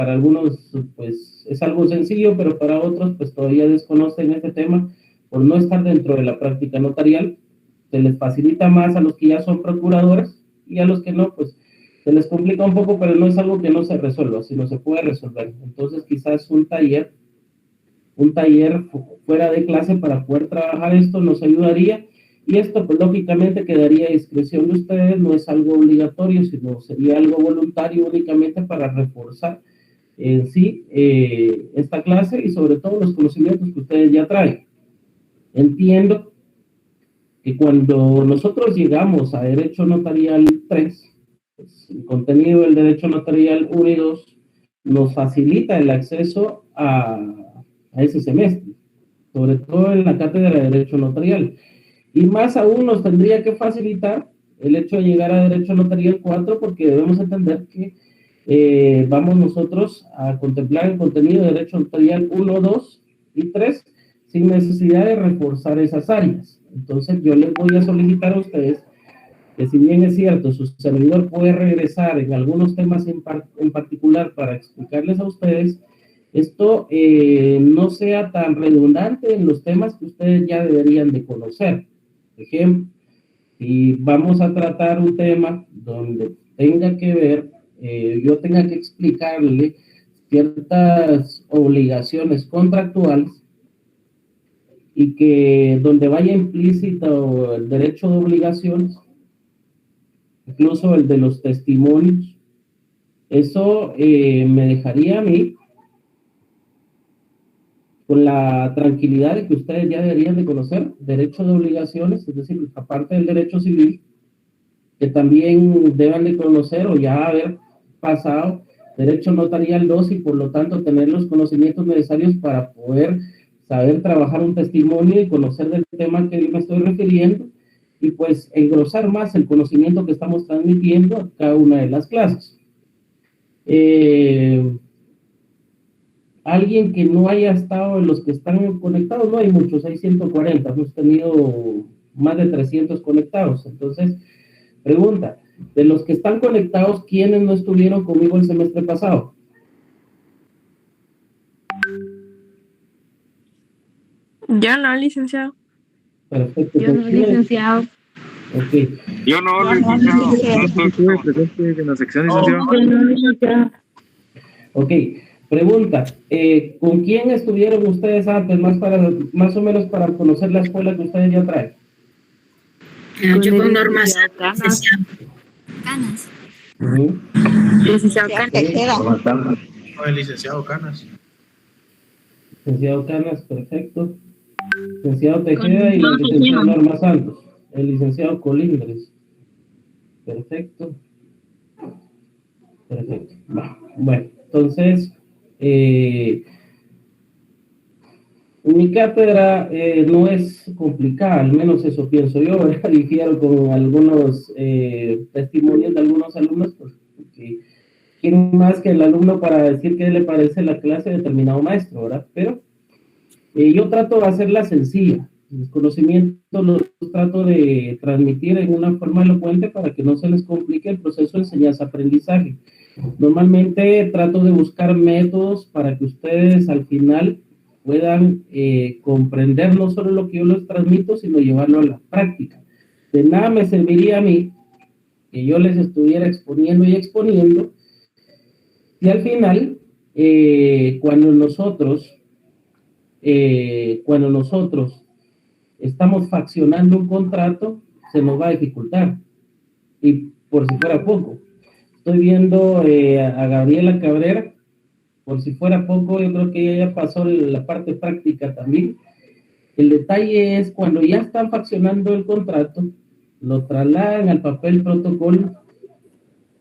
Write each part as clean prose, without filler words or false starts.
para algunos pues es algo sencillo, pero para otros pues todavía desconocen este tema por no estar dentro de la práctica notarial. Se les facilita más a los que ya son procuradores y a los que no, pues se les complica un poco, pero no es algo que no se resuelva, sino se puede resolver. Entonces quizás un taller fuera de clase para poder trabajar esto nos ayudaría, y esto pues lógicamente quedaría a discreción de ustedes, no es algo obligatorio, sino sería algo voluntario únicamente para reforzar en sí esta clase y sobre todo los conocimientos que ustedes ya traen. Entiendo que cuando nosotros llegamos a Derecho Notarial 3, pues, el contenido del Derecho Notarial 1 y 2 nos facilita el acceso a ese semestre, sobre todo en la cátedra de Derecho Notarial. Y más aún nos tendría que facilitar el hecho de llegar a Derecho Notarial 4, porque debemos entender que vamos nosotros a contemplar el contenido de Derecho Notarial 1, 2 y 3 sin necesidad de reforzar esas áreas. Entonces yo les voy a solicitar a ustedes que, si bien es cierto, su servidor puede regresar en algunos temas en particular para explicarles a ustedes, esto no sea tan redundante en los temas que ustedes ya deberían de conocer. Por ejemplo, si vamos a tratar un tema donde tenga que ver, yo tenga que explicarle ciertas obligaciones contractuales y que donde vaya implícito el derecho de obligaciones, incluso el de los testimonios, eso me dejaría a mí con la tranquilidad de que ustedes ya deberían de conocer derecho de obligaciones, es decir, aparte del derecho civil, que también deban de conocer o ya haber pasado derecho notarial 2 y por lo tanto tener los conocimientos necesarios para poder saber trabajar un testimonio y conocer del tema que me estoy refiriendo, y pues engrosar más el conocimiento que estamos transmitiendo a cada una de las clases. Alguien que no haya estado en los que están conectados, no hay muchos, hay 140, hemos tenido más de 300 conectados. Entonces, pregunta, de los que están conectados, ¿quiénes no estuvieron conmigo el semestre pasado? Yo no, licenciado. Perfecto. Yo no, licenciado. Ok. Yo no, licenciado. No estuve presente en la sección, licenciado. Ok. Pregunta, ¿con quién estuvieron ustedes antes, más o menos para conocer la escuela que ustedes ya traen? Yo con Norma Canas. Licenciado Canas. Con el licenciado Canas. Licenciado Canas, perfecto. Licenciado Tejeda y la licenciada Norma Santos. El licenciado Colindres. Perfecto. Perfecto. Bueno, entonces, mi cátedra no es complicada, al menos eso pienso yo, ¿verdad? Difiero con algunos testimonios de algunos alumnos, pues, porque quieren más que el alumno para decir qué le parece la clase de determinado maestro, ¿verdad? Pero yo trato de hacerla sencilla. Los conocimientos los trato de transmitir en una forma elocuente para que no se les complique el proceso de enseñanza-aprendizaje. Normalmente trato de buscar métodos para que ustedes al final puedan comprender no solo lo que yo les transmito, sino llevarlo a la práctica. De nada me serviría a mí que yo les estuviera exponiendo y exponiendo, y al final, cuando nosotros estamos faccionando un contrato, se nos va a dificultar. Y por si fuera poco, estoy viendo a Gabriela Cabrera, por si fuera poco, yo creo que ella ya pasó la parte práctica también. El detalle es cuando ya están faccionando el contrato, lo trasladan al papel protocolo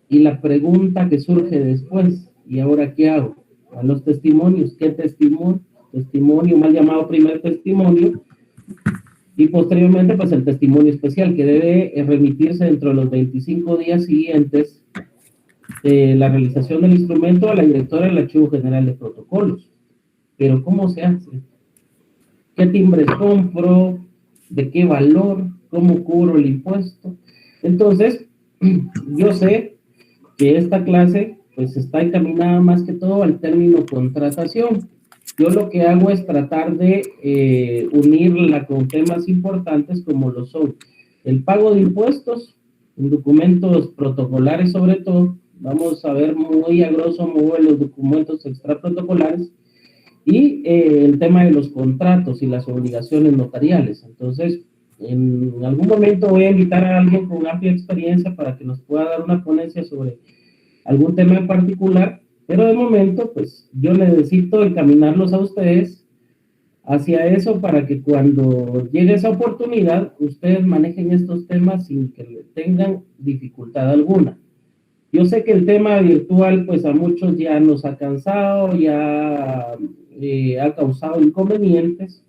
y la pregunta que surge después, ¿y ahora qué hago? A los testimonios, ¿qué testimonio? Testimonio, mal llamado primer testimonio, y posteriormente pues el testimonio especial que debe remitirse dentro de los 25 días siguientes de la realización del instrumento a la directora del Archivo General de Protocolos. Pero ¿cómo se hace? ¿Qué timbres compro? ¿De qué valor? ¿Cómo cubro el impuesto? Entonces, yo sé que esta clase pues está encaminada más que todo al término contratación. Yo lo que hago es tratar de unirla con temas importantes como lo son el pago de impuestos, en documentos protocolares sobre todo. Vamos a ver muy a grosso modo los documentos extraprotocolares y el tema de los contratos y las obligaciones notariales. Entonces, en algún momento voy a invitar a alguien con amplia experiencia para que nos pueda dar una ponencia sobre algún tema en particular, pero de momento, pues, yo necesito encaminarlos a ustedes hacia eso para que cuando llegue esa oportunidad, ustedes manejen estos temas sin que tengan dificultad alguna. Yo sé que el tema virtual, pues, a muchos ya nos ha cansado, ya ha causado inconvenientes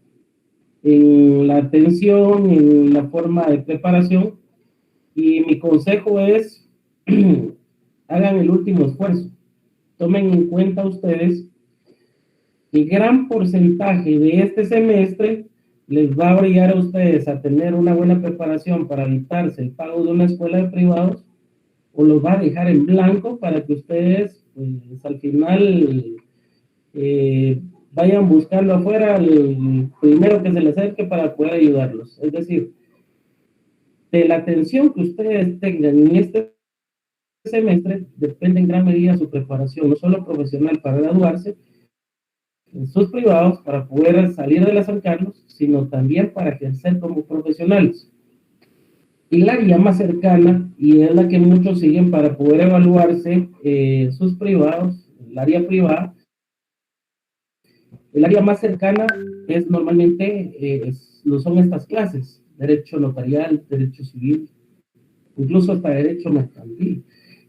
en la atención, en la forma de preparación, y mi consejo es hagan el último esfuerzo. Tomen en cuenta ustedes que gran porcentaje de este semestre les va a obligar a ustedes a tener una buena preparación para evitarse el pago de una escuela de privados, o los va a dejar en blanco para que ustedes, pues, al final vayan buscando afuera el primero que se les acerque para poder ayudarlos. Es decir, de la atención que ustedes tengan en este semestre depende en gran medida su preparación, no solo profesional para graduarse en sus privados para poder salir de la San Carlos, sino también para ejercer como profesionales. Y la área más cercana, y es la que muchos siguen para poder evaluarse sus privados, el área privada, el área más cercana es normalmente, no son estas clases, derecho notarial, derecho civil, incluso hasta derecho mercantil.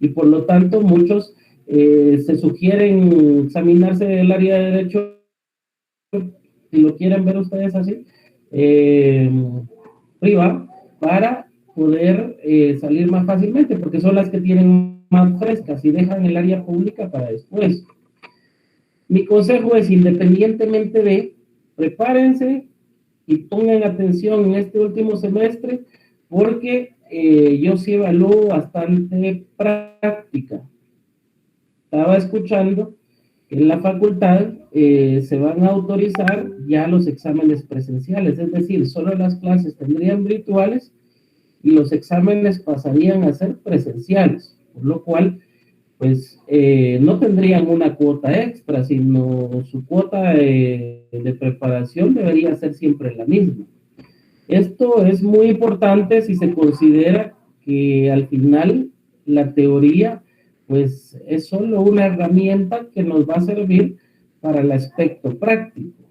Y por lo tanto, muchos se sugieren examinarse del área de derecho, si lo quieren ver ustedes así, privado, para poder salir más fácilmente, porque son las que tienen más frescas y dejan el área pública para después. Mi consejo es, independientemente de, prepárense y pongan atención en este último semestre, porque yo sí evalúo bastante práctica. Estaba escuchando que en la facultad se van a autorizar ya los exámenes presenciales, es decir, solo las clases tendrían virtuales y los exámenes pasarían a ser presenciales, por lo cual, pues, no tendrían una cuota extra, sino su cuota de preparación debería ser siempre la misma. Esto es muy importante si se considera que al final la teoría, pues, es solo una herramienta que nos va a servir para el aspecto práctico.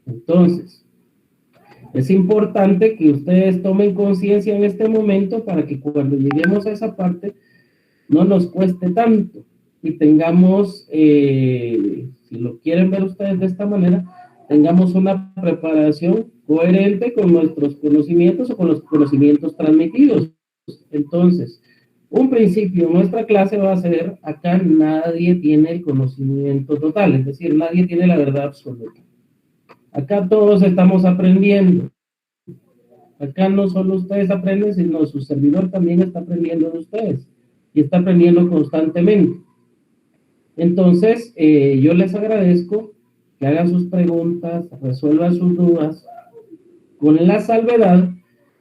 Entonces, es importante que ustedes tomen conciencia en este momento para que cuando lleguemos a esa parte no nos cueste tanto y tengamos, si lo quieren ver ustedes de esta manera, tengamos una preparación coherente con nuestros conocimientos o con los conocimientos transmitidos. Entonces, un principio de nuestra clase va a ser, acá nadie tiene el conocimiento total, es decir, nadie tiene la verdad absoluta. Acá todos estamos aprendiendo. Acá no solo ustedes aprenden, sino su servidor también está aprendiendo de ustedes y está aprendiendo constantemente. Entonces, yo les agradezco que hagan sus preguntas, resuelvan sus dudas, con la salvedad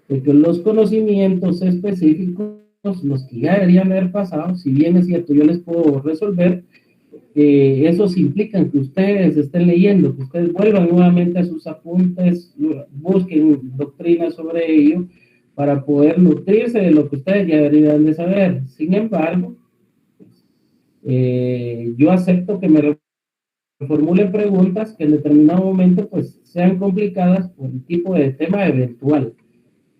de que los conocimientos específicos, los que ya deberían haber pasado, si bien es cierto, yo les puedo resolver, esos implican que ustedes estén leyendo, que ustedes vuelvan nuevamente a sus apuntes, busquen doctrina sobre ello, para poder nutrirse de lo que ustedes ya deberían de saber. Sin embargo, yo acepto que me formulen preguntas que en determinado momento, pues, sean complicadas por el tipo de tema eventual.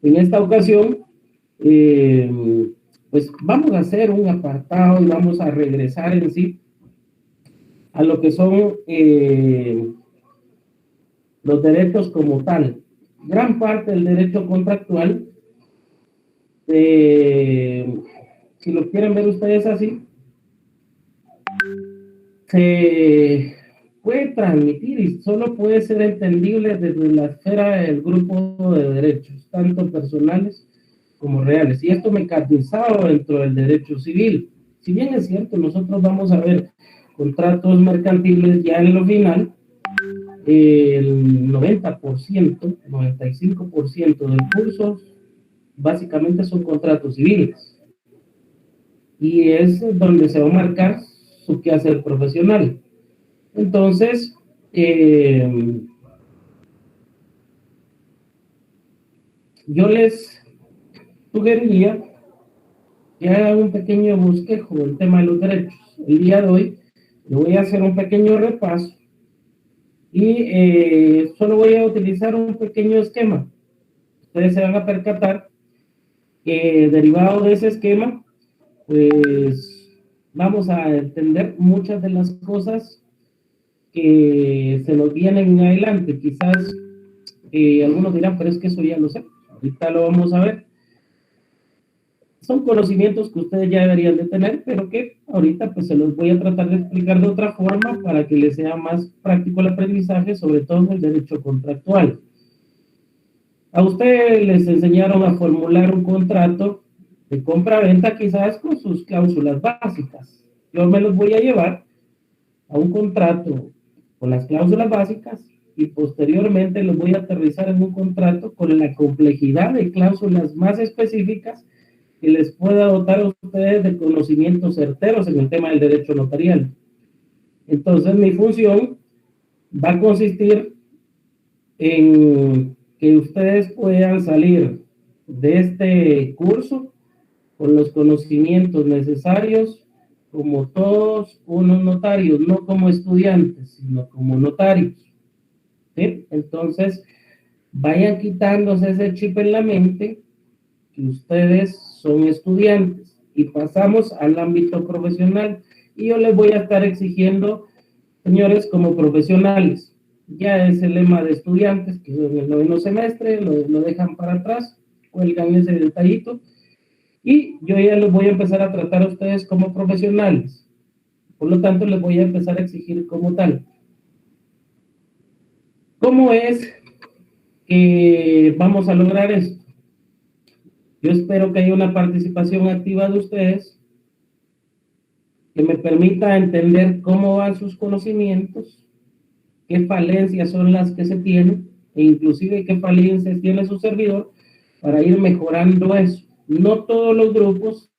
En esta ocasión, pues, vamos a hacer un apartado y vamos a regresar en sí a lo que son los derechos como tal. Gran parte del derecho contractual, si lo quieren ver ustedes así, se puede transmitir y solo puede ser entendible desde la esfera del grupo de derechos, tanto personales como reales. Y esto mecanizado dentro del derecho civil. Si bien es cierto, nosotros vamos a ver contratos mercantiles ya en lo final, el 90%, 95% del curso básicamente son contratos civiles. Y es donde se va a marcar su quehacer profesional. Entonces, yo les sugeriría que hagan un pequeño bosquejo del tema de los derechos. El día de hoy le voy a hacer un pequeño repaso y solo voy a utilizar un pequeño esquema. Ustedes se van a percatar que derivado de ese esquema, pues vamos a entender muchas de las cosas que se nos vienen adelante. Quizás algunos dirán, pero es que eso ya lo sé. Ahorita lo vamos a ver. Son conocimientos que ustedes ya deberían de tener, pero que ahorita pues se los voy a tratar de explicar de otra forma para que les sea más práctico el aprendizaje, sobre todo en el derecho contractual. A ustedes les enseñaron a formular un contrato de compra-venta quizás con sus cláusulas básicas. Yo me los voy a llevar a un contrato con las cláusulas básicas y posteriormente los voy a aterrizar en un contrato con la complejidad de cláusulas más específicas que les pueda dotar a ustedes de conocimientos certeros en el tema del derecho notarial. Entonces, mi función va a consistir en que ustedes puedan salir de este curso con los conocimientos necesarios como todos unos notarios, no como estudiantes, sino como notarios. ¿Sí? Entonces, vayan quitándose ese chip en la mente que ustedes son estudiantes y pasamos al ámbito profesional. Y yo les voy a estar exigiendo, señores, como profesionales. Ya es el lema de estudiantes, que en el 9º semestre lo dejan para atrás, cuelgan ese detallito. Y yo ya los voy a empezar a tratar a ustedes como profesionales. Por lo tanto, les voy a empezar a exigir como tal. ¿Cómo es que vamos a lograr esto? Yo espero que haya una participación activa de ustedes que me permita entender cómo van sus conocimientos, qué falencias son las que se tienen, e inclusive qué falencias tiene su servidor para ir mejorando eso. No todos los grupos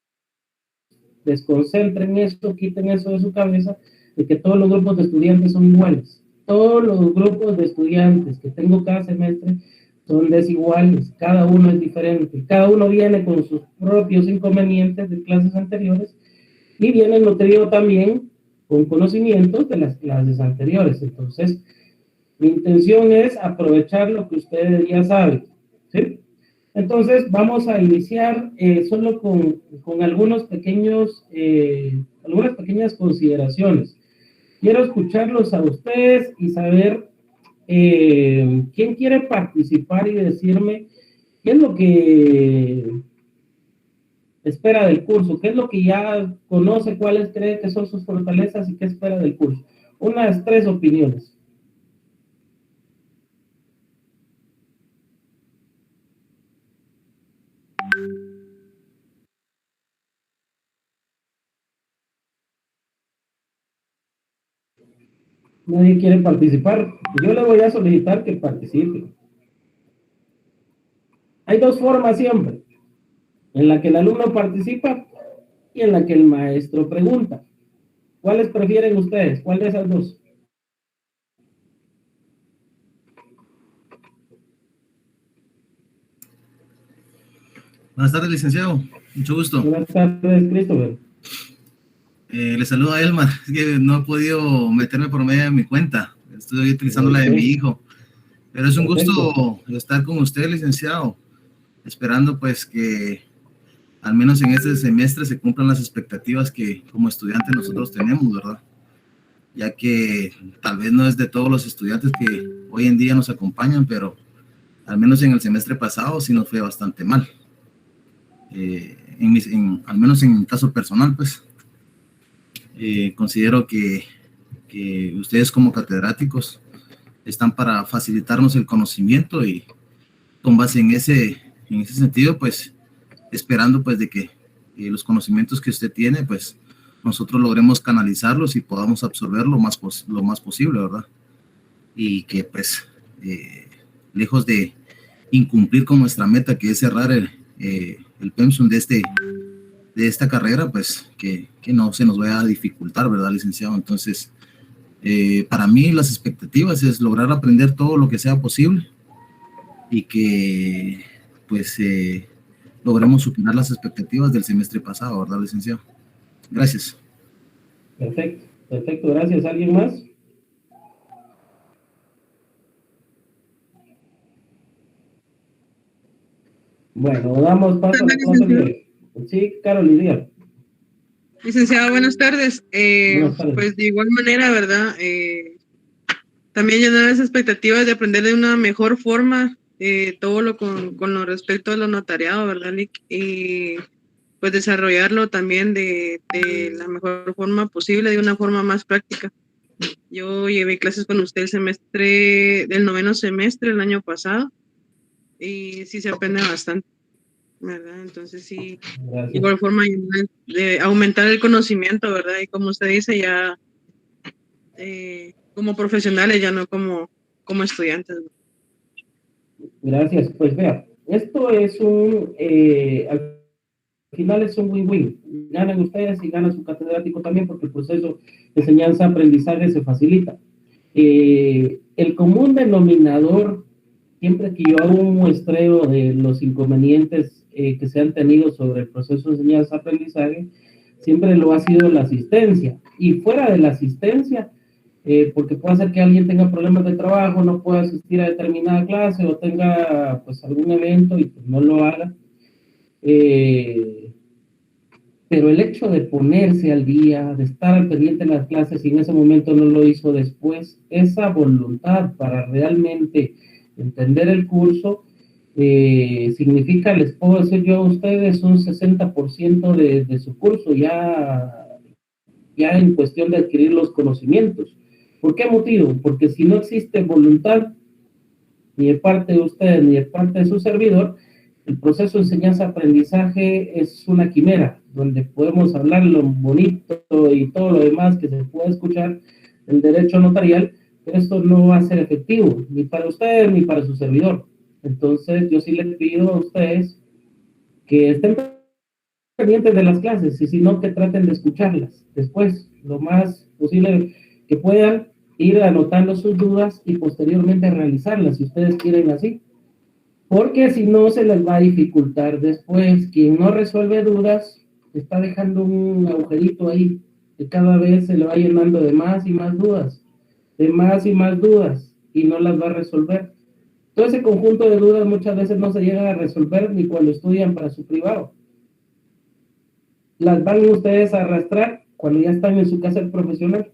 desconcentren esto, quiten eso de su cabeza, de que todos los grupos de estudiantes son iguales. Todos los grupos de estudiantes que tengo cada semestre son desiguales, cada uno es diferente, cada uno viene con sus propios inconvenientes de clases anteriores y viene nutrido también con conocimientos de las clases anteriores. Entonces, mi intención es aprovechar lo que ustedes ya saben, ¿sí? Entonces, vamos a iniciar solo con algunas pequeñas consideraciones. Quiero escucharlos a ustedes y saber quién quiere participar y decirme qué es lo que espera del curso, qué es lo que ya conoce, cuáles cree que son sus fortalezas y qué espera del curso. Unas 3 opiniones. Nadie quiere participar. Yo le voy a solicitar que participe. Hay 2 formas siempre, en la que el alumno participa y en la que el maestro pregunta. ¿Cuáles prefieren ustedes? ¿Cuál de esas 2? Buenas tardes, licenciado. Mucho gusto. Buenas tardes, Christopher. Le saludo a Elmar. Es que no he podido meterme por medio de mi cuenta. Estoy utilizando la de mi hijo. Pero es un gusto estar con usted, licenciado. Esperando pues que al menos en este semestre se cumplan las expectativas que como estudiantes nosotros tenemos, ¿verdad? Ya que tal vez no es de todos los estudiantes que hoy en día nos acompañan, pero al menos en el semestre pasado sí nos fue bastante mal. Al menos en mi caso personal, pues, considero que ustedes como catedráticos están para facilitarnos el conocimiento y con base en ese sentido, pues, esperando pues de que los conocimientos que usted tiene, pues, nosotros logremos canalizarlos y podamos absorber lo más posible, ¿verdad? Y que pues, lejos de incumplir con nuestra meta, que es cerrar el pensum de esta carrera, pues que no se nos vaya a dificultar, ¿verdad, licenciado? Entonces, para mí las expectativas es lograr aprender todo lo que sea posible y que pues logremos superar las expectativas del semestre pasado, ¿verdad, licenciado? Gracias. Perfecto, perfecto, gracias. ¿Alguien más? Bueno, damos paso a la clase. Sí, Carol, Lidia. Licenciado, buenas tardes. Buenas tardes. Pues de igual manera, ¿verdad? También llenar las expectativas de aprender de una mejor forma todo lo con lo respecto a lo notariado, ¿verdad, Lick? Y pues desarrollarlo también de la mejor forma posible, de una forma más práctica. Yo llevé clases con usted del 9º semestre el año pasado y sí se aprende bastante, ¿verdad? Entonces sí, Gracias. de igual forma de aumentar el conocimiento, ¿verdad? Y como usted dice, ya como profesionales, ya no como estudiantes. Gracias. Pues vea, esto es al final es un win-win. Ganan ustedes y gana su catedrático también porque el proceso de enseñanza-aprendizaje se facilita. El común denominador, siempre que yo hago un muestreo de los inconvenientes que se han tenido sobre el proceso de enseñanza-aprendizaje, siempre lo ha sido la asistencia. Y fuera de la asistencia, porque puede ser que alguien tenga problemas de trabajo, no pueda asistir a determinada clase o tenga pues algún evento y pues no lo haga. Pero el hecho de ponerse al día, de estar al pendiente de las clases y en ese momento no lo hizo después, esa voluntad para realmente entender el curso, significa, les puedo decir yo a ustedes, un 60% de su curso ya en cuestión de adquirir los conocimientos. ¿Por qué motivo? Porque si no existe voluntad, ni de parte de ustedes, ni de parte de su servidor, el proceso de enseñanza-aprendizaje es una quimera, donde podemos hablar lo bonito y todo lo demás que se puede escuchar el derecho notarial, pero esto no va a ser efectivo, ni para ustedes, ni para su servidor. Entonces, yo sí les pido a ustedes que estén pendientes de las clases, y si no, que traten de escucharlas después, lo más posible que puedan, ir anotando sus dudas y posteriormente realizarlas, si ustedes quieren así. Porque si no, se les va a dificultar después. Quien no resuelve dudas, está dejando un agujerito ahí, que cada vez se le va llenando de más y más dudas, de más y más dudas, y no las va a resolver. Todo ese conjunto de dudas muchas veces no se llega a resolver ni cuando estudian para su privado. Las van ustedes a arrastrar cuando ya están en su casa profesional.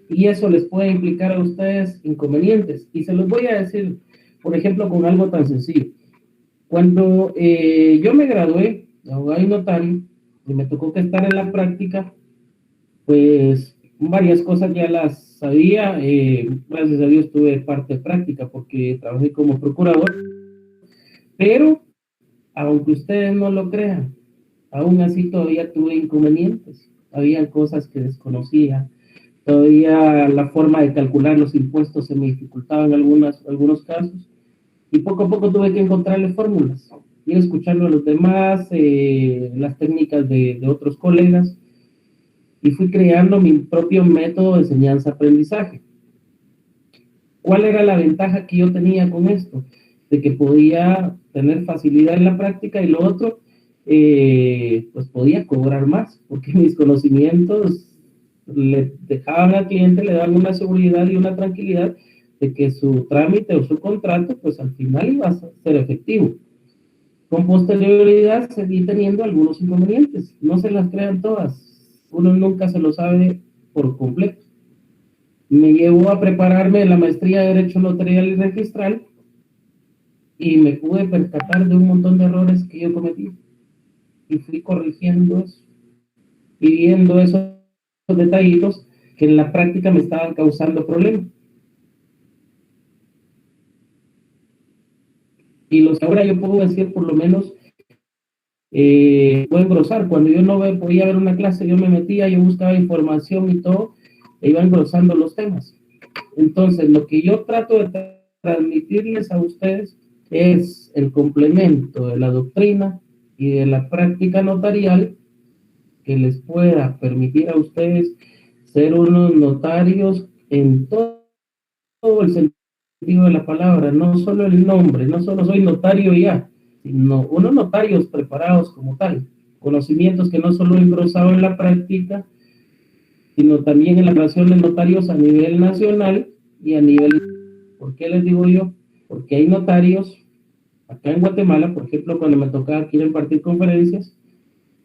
Y eso les puede implicar a ustedes inconvenientes. Y se los voy a decir, por ejemplo, con algo tan sencillo. Cuando yo me gradué de abogado y notario y me tocó que estar en la práctica, pues varias cosas ya las sabía. Gracias a Dios tuve parte práctica porque trabajé como procurador. Pero, aunque ustedes no lo crean, aún así todavía tuve inconvenientes. Había cosas que desconocía. Todavía la forma de calcular los impuestos se me dificultaba en algunos casos. Y poco a poco tuve que encontrarle fórmulas. Ir escuchando a los demás, las técnicas de otros colegas. Y fui creando mi propio método de enseñanza-aprendizaje. ¿Cuál era la ventaja que yo tenía con esto? De que podía tener facilidad en la práctica y lo otro, pues podía cobrar más, porque mis conocimientos le dejaban al cliente, le daban una seguridad y una tranquilidad de que su trámite o su contrato, pues al final iba a ser efectivo. Con posterioridad seguí teniendo algunos inconvenientes, no se las crean todas, uno nunca se lo sabe por completo. Me llevó a prepararme en la maestría de Derecho Notarial y Registral y me pude percatar de un montón de errores que yo cometí y fui corrigiendo eso y viendo esos detallitos que en la práctica me estaban causando problemas. Y los que ahora yo puedo decir, por lo menos, o engrosar. Cuando yo no podía ver una clase, yo me metía, yo buscaba información y todo, e iba engrosando los temas. Entonces, lo que yo trato de transmitirles a ustedes es el complemento de la doctrina y de la práctica notarial que les pueda permitir a ustedes ser unos notarios en todo el sentido de la palabra, no solo el nombre, no solo soy notario ya, sino unos notarios preparados como tal, conocimientos que no solo he engrosado en la práctica, sino también en la creación de notarios a nivel nacional y a nivel... ¿Por qué les digo yo? Porque hay notarios, acá en Guatemala, por ejemplo, cuando me tocaba aquí impartir conferencias,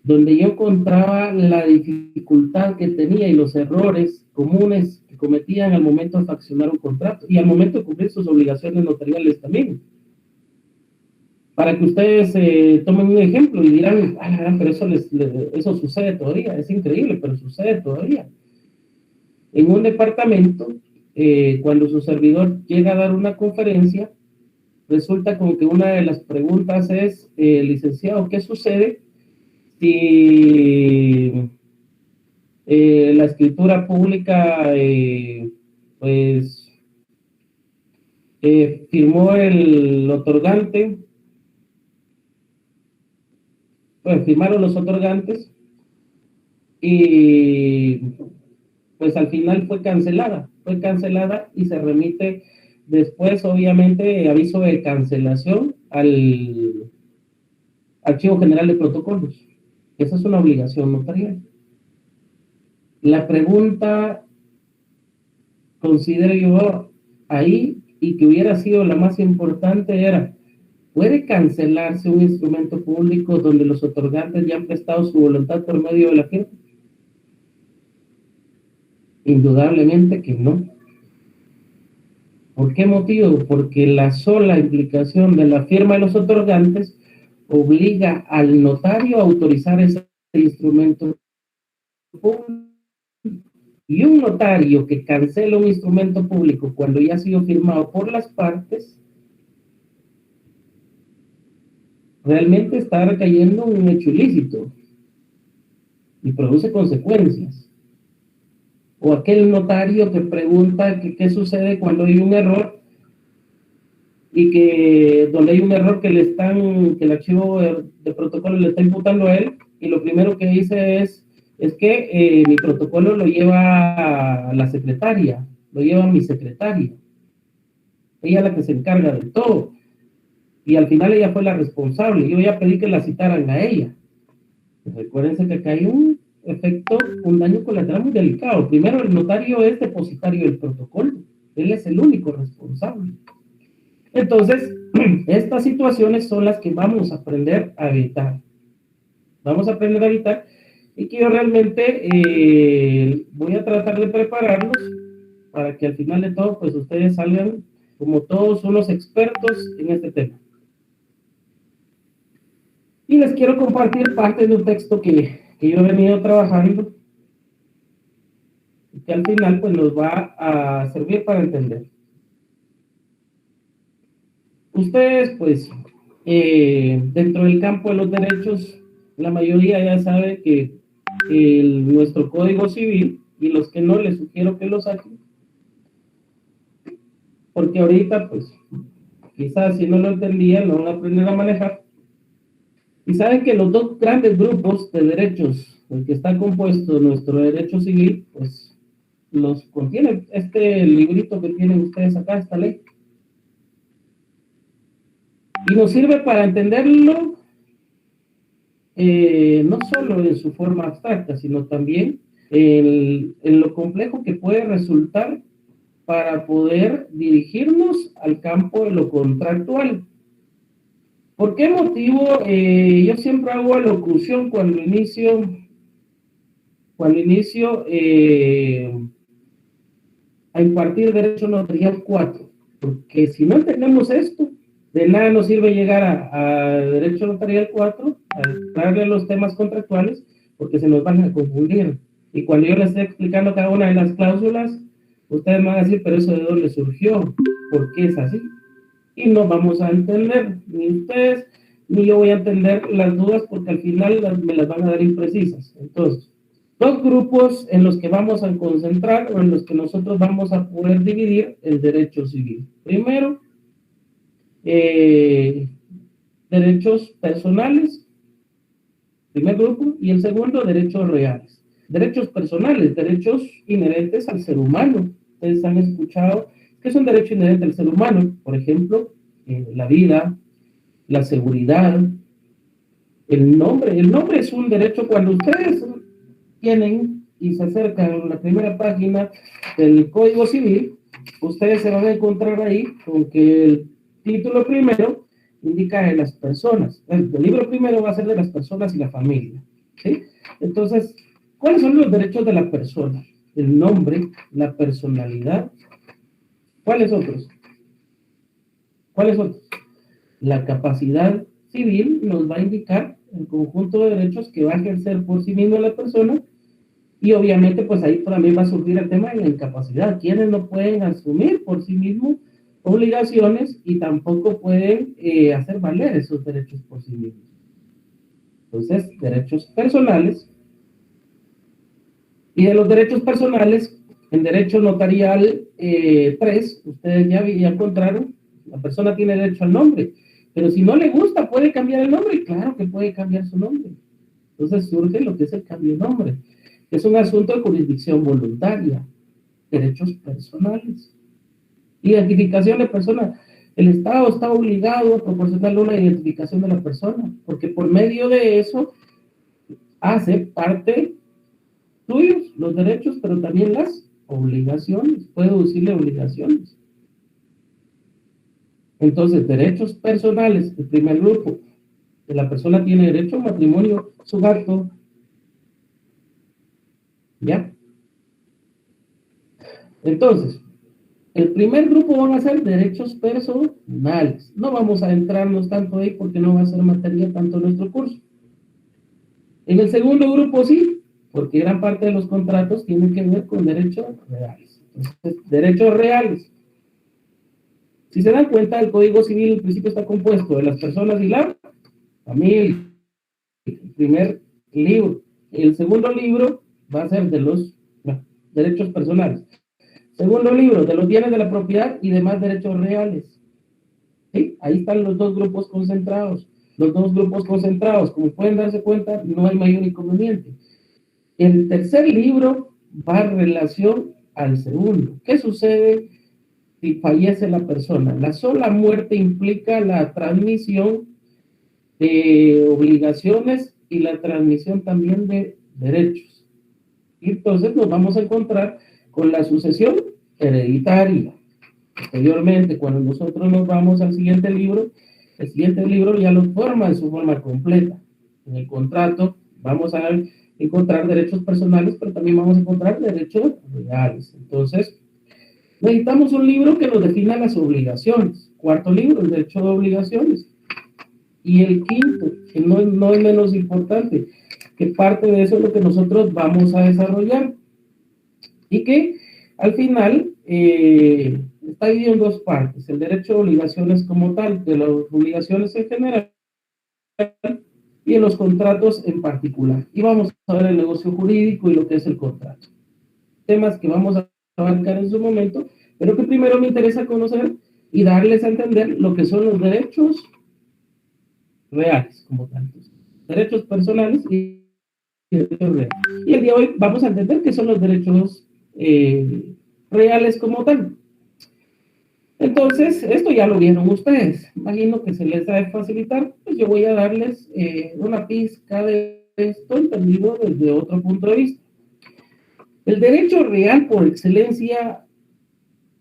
donde yo encontraba la dificultad que tenía y los errores comunes que cometían al momento de faccionar un contrato y al momento de cumplir sus obligaciones notariales también. Para que ustedes tomen un ejemplo y dirán, pero eso sucede todavía, es increíble, pero sucede todavía. En un departamento, cuando su servidor llega a dar una conferencia, resulta como que una de las preguntas es, licenciado, ¿qué sucede si la escritura pública firmó el otorgante? Bueno, firmaron los otorgantes y pues al final fue cancelada y se remite después, obviamente, aviso de cancelación al Archivo General de Protocolos. Esa es una obligación notarial. La pregunta, considero yo ahí, y que hubiera sido la más importante, era, ¿puede cancelarse un instrumento público donde los otorgantes ya han prestado su voluntad por medio de la firma? Indudablemente que no. ¿Por qué motivo? Porque la sola implicación de la firma de los otorgantes obliga al notario a autorizar ese instrumento público. Y un notario que cancela un instrumento público cuando ya ha sido firmado por las partes, realmente está recayendo en un hecho ilícito y produce consecuencias. O aquel notario que pregunta qué sucede cuando hay un error y que donde hay un error que el archivo de protocolo le está imputando a él, y lo primero que dice es que mi protocolo lo lleva a la secretaria, lo lleva a mi secretaria. Ella es la que se encarga de todo. Y al final ella fue la responsable. Yo ya pedí que la citaran a ella. Recuérdense que acá hay un daño colateral muy delicado. Primero, el notario es depositario del protocolo. Él es el único responsable. Entonces, estas situaciones son las que vamos a aprender a evitar. Vamos a aprender a evitar, y que yo realmente voy a tratar de prepararlos para que al final de todo, pues ustedes salgan como todos unos expertos en este tema. Y les quiero compartir parte de un texto que yo he venido trabajando y que al final pues nos va a servir para entender. Ustedes pues dentro del campo de los derechos, la mayoría ya sabe que nuestro Código Civil, y los que no, les sugiero que lo saquen, porque ahorita pues quizás si no lo entendían lo van a aprender a manejar. Y saben que los dos grandes grupos de derechos, el que está compuesto nuestro derecho civil, pues los contiene este librito que tienen ustedes acá, esta ley. Y nos sirve para entenderlo no solo en su forma abstracta, sino también en lo complejo que puede resultar para poder dirigirnos al campo de lo contractual. ¿Por qué motivo? Yo siempre hago alocución cuando inicio a impartir Derecho Notarial 4, porque si no entendemos esto, de nada nos sirve llegar a Derecho Notarial 4, a darle los temas contractuales, porque se nos van a confundir. Y cuando yo les esté explicando cada una de las cláusulas, ustedes van a decir, pero eso de dónde surgió, ¿por qué es así? Y no vamos a entender, ni ustedes, ni yo voy a entender las dudas porque al final me las van a dar imprecisas. Entonces, dos grupos en los que vamos a concentrar o en los que nosotros vamos a poder dividir el derecho civil. Primero, derechos personales, primer grupo, y el segundo, derechos reales. Derechos personales, derechos inherentes al ser humano. Ustedes han escuchado que es un derecho inherente al ser humano, por ejemplo, la vida, la seguridad, el nombre. El nombre es un derecho. Cuando ustedes tienen y se acercan a la primera página del Código Civil, ustedes se van a encontrar ahí con que el título primero indica de las personas. El libro primero va a ser de las personas y la familia, ¿sí? Entonces, ¿cuáles son los derechos de la persona? El nombre, la personalidad. ¿Cuáles otros? ¿Cuáles otros? La capacidad civil nos va a indicar el conjunto de derechos que va a ejercer por sí mismo la persona, y obviamente pues ahí también va a surgir el tema de la incapacidad. Quienes no pueden asumir por sí mismos obligaciones y tampoco pueden hacer valer esos derechos por sí mismos. Entonces, derechos personales. Y de los derechos personales, en derecho notarial 3, ustedes ya encontraron, la persona tiene derecho al nombre, pero si no le gusta, ¿puede cambiar el nombre? Claro que puede cambiar su nombre. Entonces surge lo que es el cambio de nombre. Es un asunto de jurisdicción voluntaria, derechos personales. Identificación de persona. El Estado está obligado a proporcionarle una identificación de la persona, porque por medio de eso hace parte tuyos los derechos, pero también las obligaciones. Puede deducirle obligaciones. Entonces, derechos personales, el primer grupo, que la persona tiene derecho a un matrimonio, su gasto. ¿Ya? Entonces, el primer grupo van a ser derechos personales. No vamos a entrarnos tanto ahí porque no va a ser materia tanto en nuestro curso. En el segundo grupo sí, porque gran parte de los contratos tienen que ver con derechos reales. Entonces, derechos reales. Si se dan cuenta, el Código Civil en principio está compuesto de las personas y la familia. El primer libro. El segundo libro va a ser de los derechos personales. Segundo libro, de los bienes de la propiedad y demás derechos reales. ¿Sí? Ahí están los dos grupos concentrados. Los dos grupos concentrados, como pueden darse cuenta, no hay mayor inconveniente. El tercer libro va en relación al segundo. ¿Qué sucede si fallece la persona? La sola muerte implica la transmisión de obligaciones y la transmisión también de derechos. Y entonces nos vamos a encontrar con la sucesión hereditaria. Posteriormente, cuando nosotros nos vamos al siguiente libro, el siguiente libro ya lo forma en su forma completa. En el contrato vamos a encontrar derechos personales, pero también vamos a encontrar derechos reales. Entonces, necesitamos un libro que nos defina las obligaciones. Cuarto libro, el derecho de obligaciones. Y el quinto, que no es menos importante, que parte de eso es lo que nosotros vamos a desarrollar. Y que al final está dividido en dos partes: el derecho de obligaciones como tal, de las obligaciones en general, y en los contratos en particular. Y vamos a ver el negocio jurídico y lo que es el contrato. Temas que vamos a abarcar en su momento, pero que primero me interesa conocer y darles a entender lo que son los derechos reales como tantos. Derechos personales y derechos reales. Y el día de hoy vamos a entender qué son los derechos reales como tal. Entonces, esto ya lo vieron ustedes. Imagino que se les debe facilitar. Pues yo voy a darles una pizca de esto entendido desde otro punto de vista. El derecho real por excelencia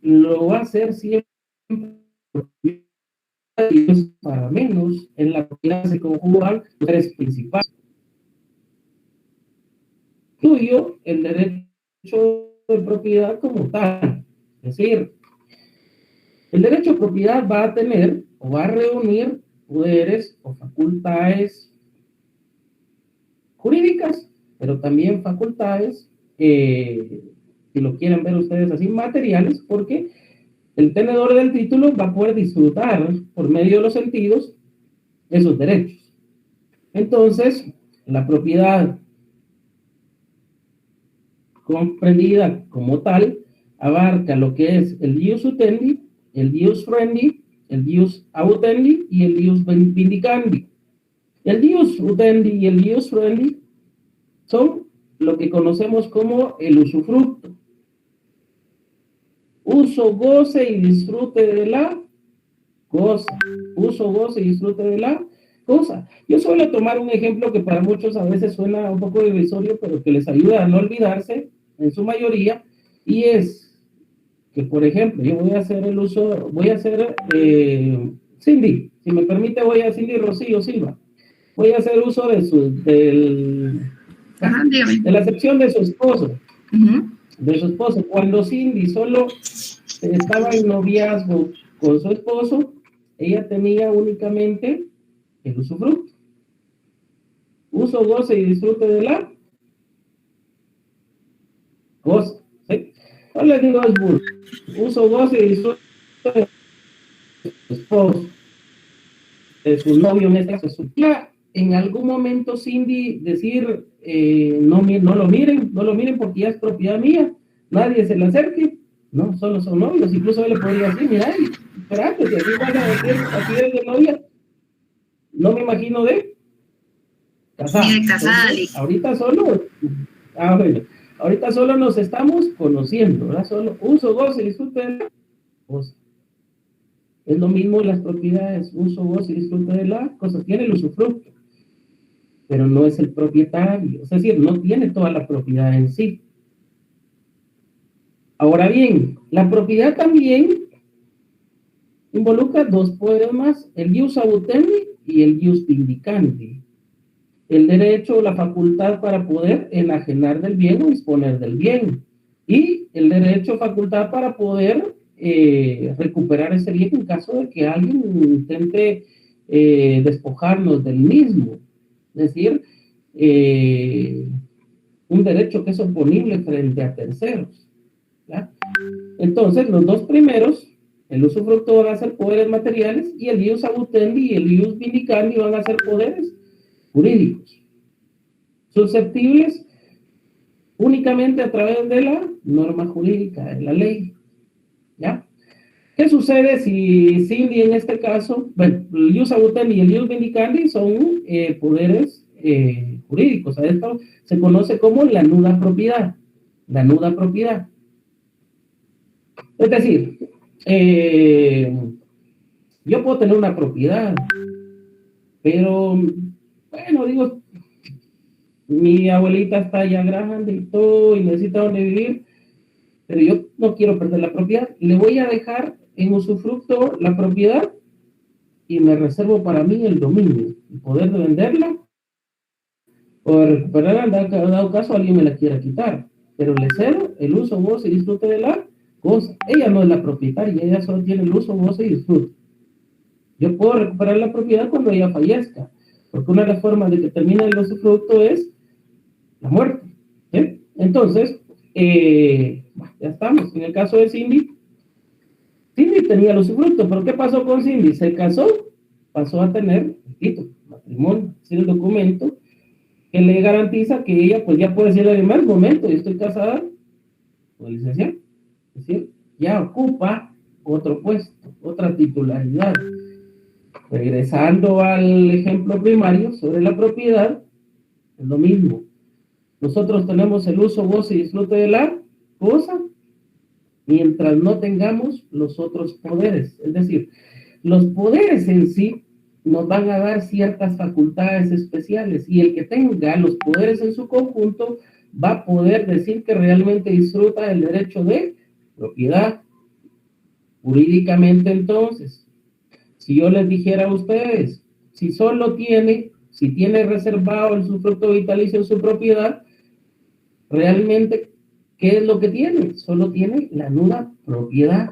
lo va a hacer siempre para menos. En la propiedad se conjugan tres principales. Incluyo el derecho de propiedad como tal. Es decir, el derecho de propiedad va a tener o va a reunir poderes o facultades jurídicas, pero también facultades, si lo quieren ver ustedes así, materiales, porque el tenedor del título va a poder disfrutar por medio de los sentidos esos derechos. Entonces, la propiedad comprendida como tal abarca lo que es el ius utendi, el ius frendi, el ius autendi y el ius vindicandi. El ius utendi y el ius frendi son lo que conocemos como el usufructo. Uso, goce y disfrute de la cosa. Uso, goce y disfrute de la cosa. Yo suelo tomar un ejemplo que para muchos a veces suena un poco irrisorio, pero que les ayuda a no olvidarse en su mayoría, y es que, por ejemplo, yo voy a hacer el uso, voy a hacer Cindy, si me permite, voy a Cindy Rocío Silva, voy a hacer uso de la sección de su esposo, de su esposo. Cuando Cindy solo estaba en noviazgo con su esposo, ella tenía únicamente el usufructo. Uso, goce y disfrute de la cosa. ¿Sí? No les digo es burro. Uso, goce y disfrute de su esposo, de su novio, en este caso. En algún momento Cindy decir, no lo miren porque ya es propiedad mía, nadie se le acerque. No, solo son novios. Incluso él le podría decir, mira, espérate, si aquí van a decir, aquí es de novia, no me imagino de casada. Entonces, ahorita solo, bueno, ahorita solo nos estamos conociendo, ¿verdad? Solo uso, goce y disfrute de la cosa. Es lo mismo las propiedades, uso, goce y disfrute de la cosa. Tiene el usufructo, pero no es el propietario, es decir, no tiene toda la propiedad en sí. Ahora bien, la propiedad también involucra dos poderes más, el ius autendi y el ius vindicandi. El derecho o la facultad para poder enajenar del bien o disponer del bien. Y el derecho o facultad para poder recuperar ese bien en caso de que alguien intente despojarnos del mismo. Es decir, un derecho que es oponible frente a terceros. ¿Ya? Entonces, los dos primeros, el usufructo van a ser poderes materiales y el ius autendi y el ius vindicandi van a ser poderes jurídicos, susceptibles únicamente a través de la norma jurídica, de la ley. ¿Ya? ¿Qué sucede si Cindy en este caso, bueno, el ius autendi y el ius vindicandi son poderes jurídicos? A esto se conoce como la nuda propiedad. La nuda propiedad. Es decir, yo puedo tener una propiedad, pero, bueno, digo, mi abuelita está ya grande y todo, y necesita donde vivir, pero yo no quiero perder la propiedad. Le voy a dejar en usufructo la propiedad y me reservo para mí el dominio, y poder venderla o recuperarla, en dado caso alguien me la quiera quitar, pero le cedo el uso, goce y disfrute de la cosa. Ella no es la propietaria, ella solo tiene el uso, goce y disfrute. Yo puedo recuperar la propiedad cuando ella fallezca, porque una de las formas de que termine el usufructo es la muerte. ¿Sí? Entonces, ya estamos. En el caso de Cindy, Cindy tenía el usufructo, pero ¿qué pasó con Cindy? Se casó, pasó a tener el título, matrimonio, es el documento que le garantiza que ella pues ya puede decirle en el momento, yo estoy casada, pues licenciada. Es decir, ya ocupa otro puesto, otra titularidad. Regresando al ejemplo primario sobre la propiedad, es lo mismo. Nosotros tenemos el uso, goce y disfrute de la cosa, mientras no tengamos los otros poderes. Es decir, los poderes en sí nos van a dar ciertas facultades especiales, y el que tenga los poderes en su conjunto va a poder decir que realmente disfruta del derecho de propiedad. Jurídicamente, entonces, si yo les dijera a ustedes, si tiene reservado el usufructo vitalicio en su propiedad, realmente, ¿qué es lo que tiene? Solo tiene la nuda propiedad.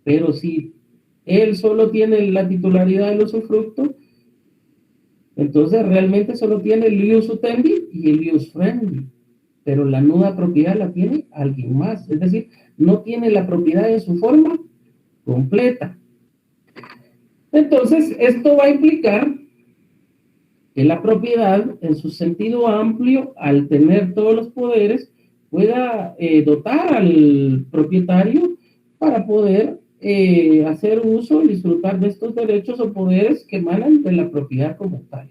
Pero si él solo tiene la titularidad del usufructo, entonces realmente solo tiene el ius utendi y el ius frendi, pero la nuda propiedad la tiene alguien más. Es decir, no tiene la propiedad en su forma completa. Entonces, esto va a implicar que la propiedad, en su sentido amplio, al tener todos los poderes, pueda dotar al propietario para poder hacer uso y disfrutar de estos derechos o poderes que emanan de la propiedad como tal.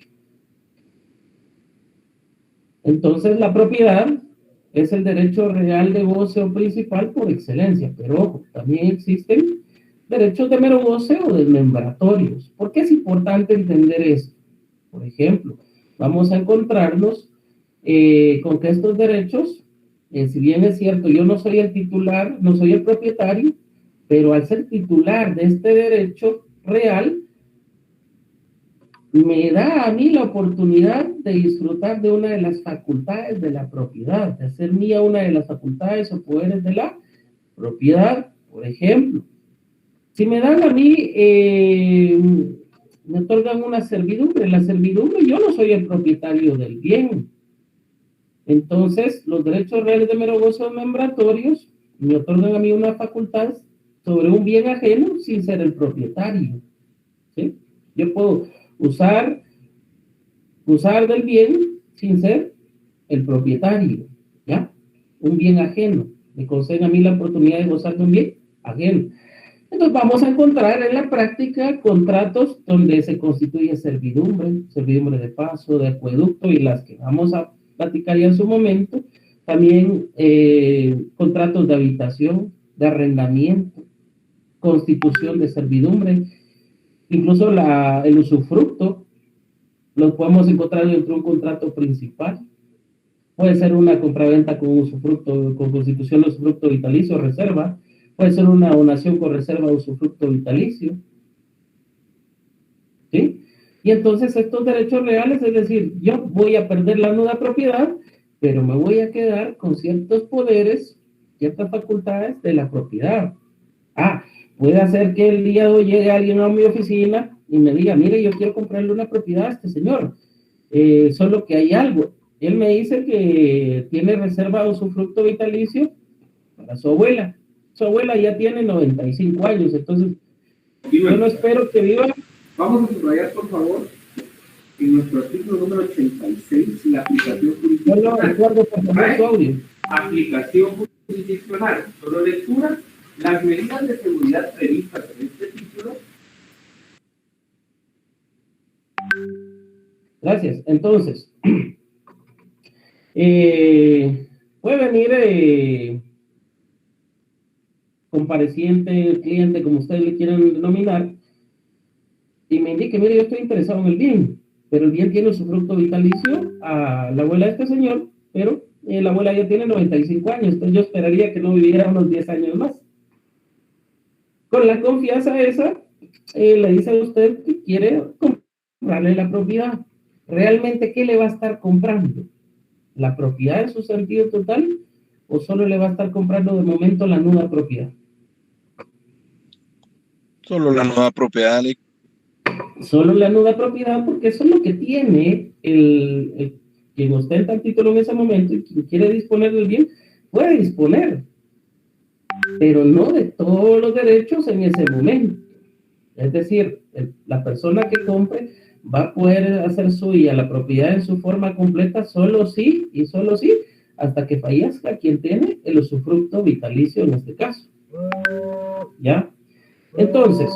Entonces, la propiedad es el derecho real de goce o principal por excelencia, pero ojo, también existen derechos de mero goce o desmembratorios. ¿Por qué es importante entender esto? Por ejemplo, vamos a encontrarnos con que estos derechos, si bien es cierto, yo no soy el titular, no soy el propietario, pero al ser titular de este derecho real, me da a mí la oportunidad de disfrutar de una de las facultades de la propiedad, de hacer mía una de las facultades o poderes de la propiedad. Por ejemplo, si me dan a mí, me otorgan una servidumbre, la servidumbre, yo no soy el propietario del bien. Entonces, los derechos reales de mero goce membratorios me otorgan a mí una facultad sobre un bien ajeno sin ser el propietario. ¿Sí? Yo puedo usar del bien sin ser el propietario, ¿ya? Un bien ajeno. Me concede a mí la oportunidad de gozar de un bien ajeno. Entonces vamos a encontrar en la práctica contratos donde se constituye servidumbre de paso, de acueducto y las que vamos a platicar ya en su momento. También contratos de habitación, de arrendamiento, constitución de servidumbre, incluso el usufructo, lo podemos encontrar dentro de un contrato principal. Puede ser una compraventa con usufructo, con constitución de usufructo vitalicio, reserva. Puede ser una donación con reserva de usufructo vitalicio. ¿Sí? Y entonces estos derechos reales, es decir, yo voy a perder la nuda propiedad, pero me voy a quedar con ciertos poderes, ciertas facultades de la propiedad. Puede hacer que el día de hoy llegue alguien a mi oficina y me diga, mire, yo quiero comprarle una propiedad a este señor, solo que hay algo. Él me dice que tiene reserva de usufructo vitalicio para su abuela. Su abuela ya tiene 95 años, entonces yo no espero que viva. Vamos a subrayar, por favor, en nuestro artículo número 86, la aplicación jurisdiccional. Yo lo recuerdo por favor su audio. Aplicación jurisdiccional, solo lectura, las medidas de seguridad previstas en este título. Gracias. Entonces, puede venir compareciente, cliente, como ustedes le quieran denominar, y me indique, mire, yo estoy interesado en el bien, pero el bien tiene usufructo vitalicio a la abuela de este señor, pero la abuela ya tiene 95 años, entonces yo esperaría que no viviera unos 10 años más. Con la confianza esa, le dice a usted que quiere comprarle la propiedad. ¿Realmente qué le va a estar comprando? ¿La propiedad en su sentido total? ¿O solo le va a estar comprando de momento la nuda propiedad? Solo la nueva propiedad. Solo la nuda propiedad, porque eso es lo que tiene quien ostenta el título en ese momento y quien quiere disponer del bien, puede disponer, pero no de todos los derechos en ese momento. Es decir, la persona que compre va a poder hacer suya la propiedad en su forma completa solo sí y solo sí hasta que fallezca quien tiene el usufructo vitalicio en este caso. ¿Ya? Entonces,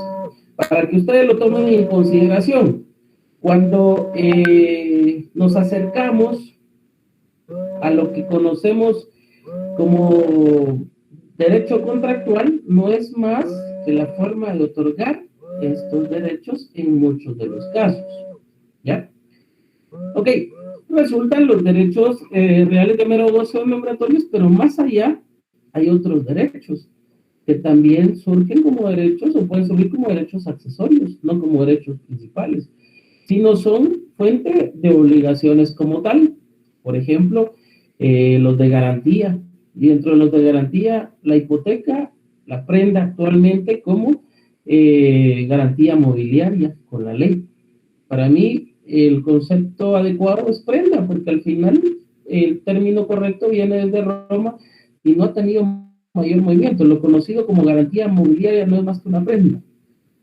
para que ustedes lo tomen en consideración, cuando nos acercamos a lo que conocemos como derecho contractual, no es más que la forma de otorgar estos derechos en muchos de los casos. ¿Ya? Ok, resultan los derechos reales de mero goce membratorios, pero más allá hay otros derechos que también surgen como derechos o pueden surgir como derechos accesorios, no como derechos principales, sino son fuente de obligaciones como tal. Por ejemplo, los de garantía. Y dentro de los de garantía, la hipoteca la prenda actualmente como garantía mobiliaria con la ley. Para mí, el concepto adecuado es prenda, porque al final el término correcto viene desde Roma y no ha tenido mayor movimiento. Lo conocido como garantía mobiliaria no es más que una prenda.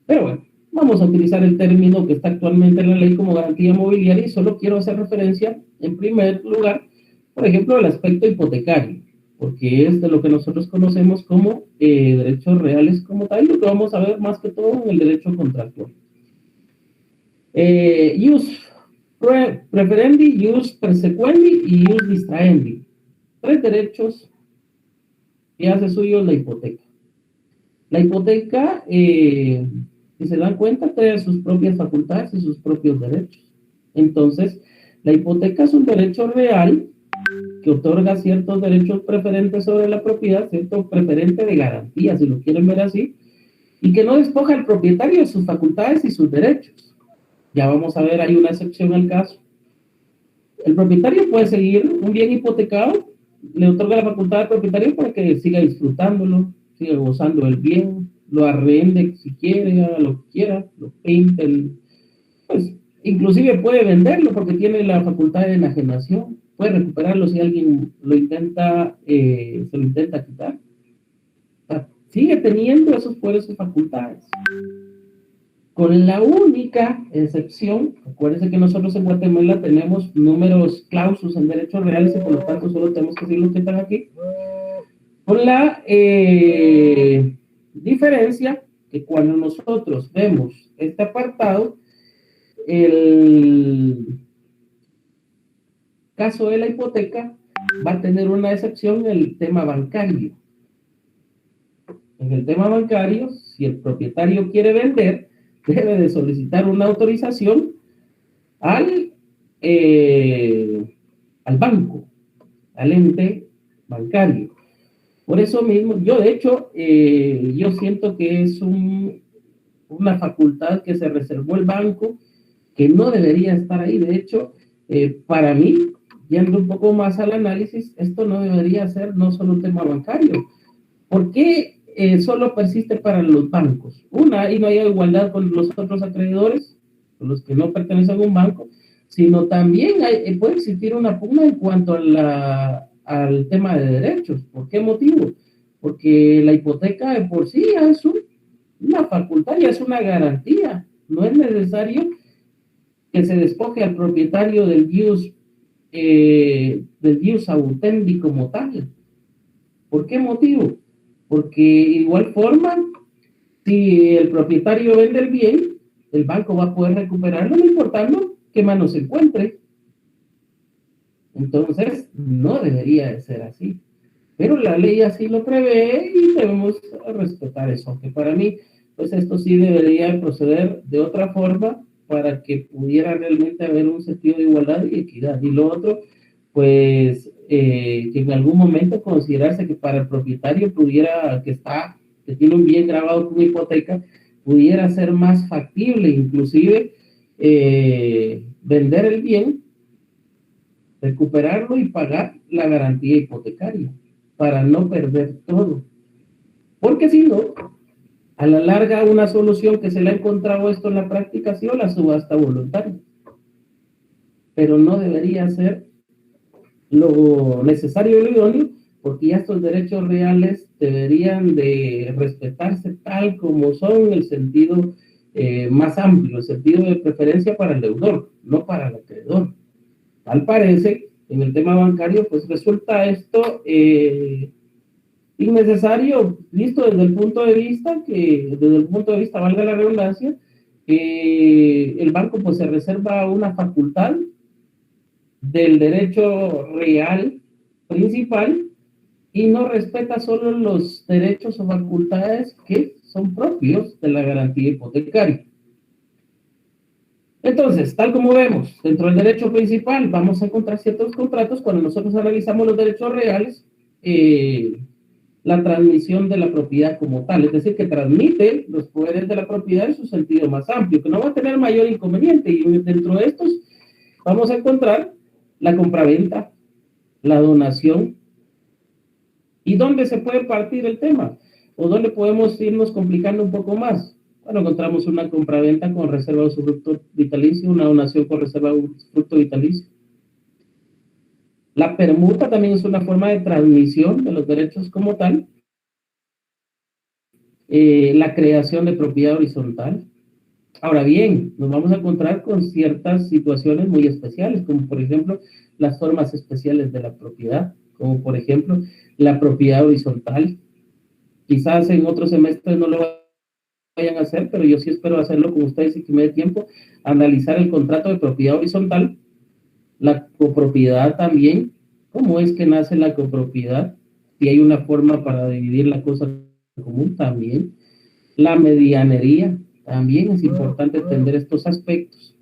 Pero bueno, Vamos a utilizar el término que está actualmente en la ley como garantía mobiliaria y solo quiero hacer referencia, en primer lugar, por ejemplo, al aspecto hipotecario, porque es de lo que nosotros conocemos como derechos reales como tal, y lo que vamos a ver más que todo en el derecho contractual. Ius preferendi, ius persequendi y ius distraendi. 3 derechos que hace suyo la hipoteca. La hipoteca, si se dan cuenta, tiene sus propias facultades y sus propios derechos. Entonces, la hipoteca es un derecho real que otorga ciertos derechos preferentes sobre la propiedad, cierto preferente de garantía, si lo quieren ver así, y que no despoja al propietario de sus facultades y sus derechos. Ya vamos a ver, hay una excepción al caso. El propietario puede seguir un bien hipotecado, le otorga la facultad al propietario para que siga disfrutándolo, siga gozando del bien, lo arrende si quiere, haga lo que quiera, lo pinte, pues inclusive puede venderlo porque tiene la facultad de enajenación, puede recuperarlo si alguien lo intenta, se lo intenta quitar. O sea, sigue teniendo esos poderes y facultades. Con la única excepción, acuérdense que nosotros en Guatemala tenemos números clausus en derechos reales y por lo tanto solo tenemos que decir lo que están aquí. Con la diferencia que cuando nosotros vemos este apartado, el caso de la hipoteca va a tener una excepción en el tema bancario. En el tema bancario, si el propietario quiere vender, debe de solicitar una autorización al banco, al ente bancario. Por eso mismo, yo de hecho, yo siento que es una facultad que se reservó el banco, que no debería estar ahí. De hecho, para mí, yendo un poco más al análisis, esto no debería ser no solo un tema bancario. ¿Por qué solo persiste para los bancos? Una, y no hay igualdad con los otros acreedores, con los que no pertenecen a un banco, sino también puede existir una pugna en cuanto a al tema de derechos. ¿Por qué motivo? Porque la hipoteca de por sí es una facultad, ya es una garantía. No es necesario que se despoje al propietario del ius autendi como tal. ¿Por qué motivo? Porque igual forma, si el propietario vende el bien, el banco va a poder recuperarlo, no importando qué mano se encuentre. Entonces, no debería de ser así. Pero la ley así lo prevé y debemos respetar eso. Aunque para mí, pues esto sí debería proceder de otra forma para que pudiera realmente haber un sentido de igualdad y equidad. Y lo otro, pues, que en algún momento considerarse que para el propietario pudiera, que tiene un bien grabado con hipoteca, pudiera ser más factible, inclusive, vender el bien, recuperarlo y pagar la garantía hipotecaria para no perder todo. Porque si no, a la larga una solución que se le ha encontrado esto en la práctica ha sido la subasta voluntaria. Pero no debería ser lo necesario y lo idóneo, porque ya estos derechos reales deberían de respetarse tal como son en el sentido más amplio, el sentido de preferencia para el deudor, no para el acreedor. Tal parece, en el tema bancario, pues resulta esto innecesario, visto desde el punto de vista valga la redundancia, el banco pues se reserva una facultad del derecho real principal y no respeta solo los derechos o facultades que son propios de la garantía hipotecaria. Entonces, tal como vemos, dentro del derecho principal vamos a encontrar ciertos contratos. Cuando nosotros analizamos los derechos reales, la transmisión de la propiedad como tal, es decir, que transmite los poderes de la propiedad en su sentido más amplio, que no va a tener mayor inconveniente, y dentro de estos vamos a encontrar la compraventa, la donación, y dónde se puede partir el tema, o dónde podemos irnos complicando un poco más. Bueno, encontramos una compraventa con reserva de usufructo vitalicio, una donación con reserva de usufructo vitalicio. La permuta también es una forma de transmisión de los derechos como tal. La creación de propiedad horizontal. Ahora bien, nos vamos a encontrar con ciertas situaciones muy especiales, como por ejemplo las formas especiales de la propiedad, como por ejemplo la propiedad horizontal. Quizás en otros semestres no lo vayan a hacer, pero yo sí espero hacerlo con ustedes y que me dé tiempo a analizar el contrato de propiedad horizontal, la copropiedad también, cómo es que nace la copropiedad, si hay una forma para dividir la cosa común también, la medianería, también es importante entender estos aspectos.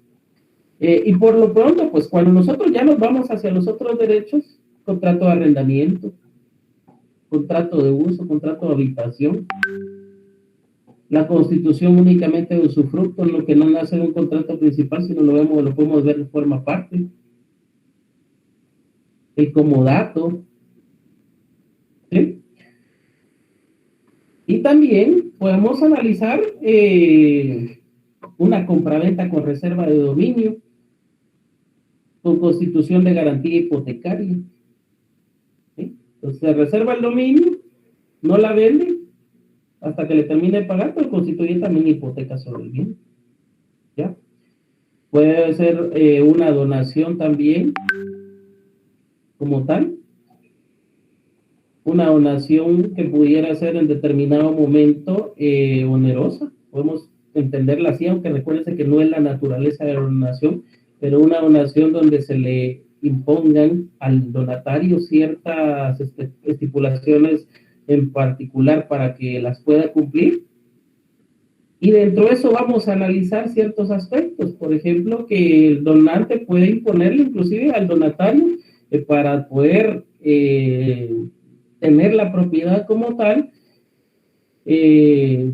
Y por lo pronto, pues cuando nosotros ya nos vamos hacia los otros derechos, contrato de arrendamiento, contrato de uso, contrato de habitación, la constitución únicamente de usufructo, lo que no nace de un contrato principal, sino lo podemos ver de forma parte. El comodato, ¿sí? Y también podemos analizar una compraventa con reserva de dominio, con constitución de garantía hipotecaria. ¿Sí? Entonces se reserva el dominio, no la vende hasta que le termine de pagar, pero constituye también hipoteca sobre el bien. ¿Ya? Puede ser una donación también, como tal. Una donación que pudiera ser en determinado momento onerosa. Podemos entenderla así, aunque recuérdense que no es la naturaleza de la donación, pero una donación donde se le impongan al donatario ciertas estipulaciones en particular para que las pueda cumplir. Y dentro de eso vamos a analizar ciertos aspectos. Por ejemplo, que el donante puede imponerle inclusive al donatario para poder tener la propiedad como tal, se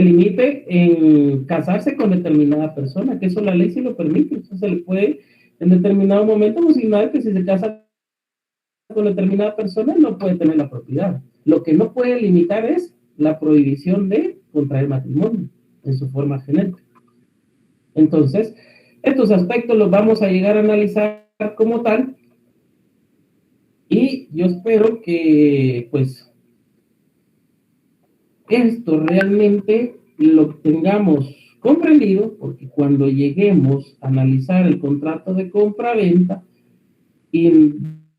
limite en casarse con determinada persona, que eso la ley sí lo permite. Entonces se le puede en determinado momento asignar que si se casa con determinada persona no puede tener la propiedad. Lo que no puede limitar es la prohibición de contraer matrimonio en su forma genérica. Entonces, estos aspectos los vamos a llegar a analizar como tal, y yo espero que pues esto realmente lo tengamos comprendido, porque cuando lleguemos a analizar el contrato de compra-venta y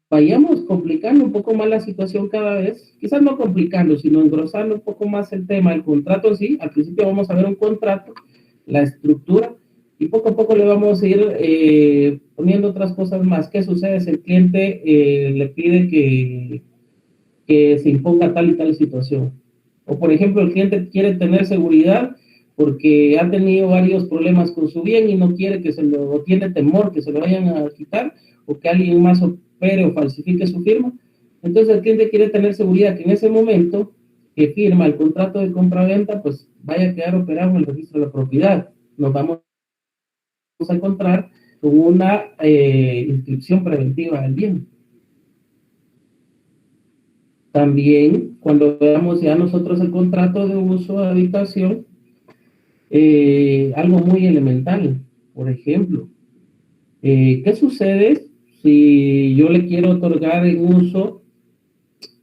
vayamos complicando un poco más la situación cada vez, quizás no complicando, sino engrosando un poco más el tema del contrato en sí. Al principio vamos a ver un contrato, la estructura, y poco a poco le vamos a ir poniendo otras cosas más. ¿Qué sucede si el cliente le pide que se imponga tal y tal situación? O por ejemplo, el cliente quiere tener seguridad porque ha tenido varios problemas con su bien y no quiere que o tiene temor que se lo vayan a quitar, o que alguien más opere o falsifique su firma. Entonces el cliente quiere tener seguridad que en ese momento que firma el contrato de compra-venta, pues vaya a quedar operado en el registro de la propiedad. Nos vamos a encontrar con una inscripción preventiva del bien. También, cuando veamos ya nosotros el contrato de uso de habitación, algo muy elemental, por ejemplo, ¿qué sucede si yo le quiero otorgar en uso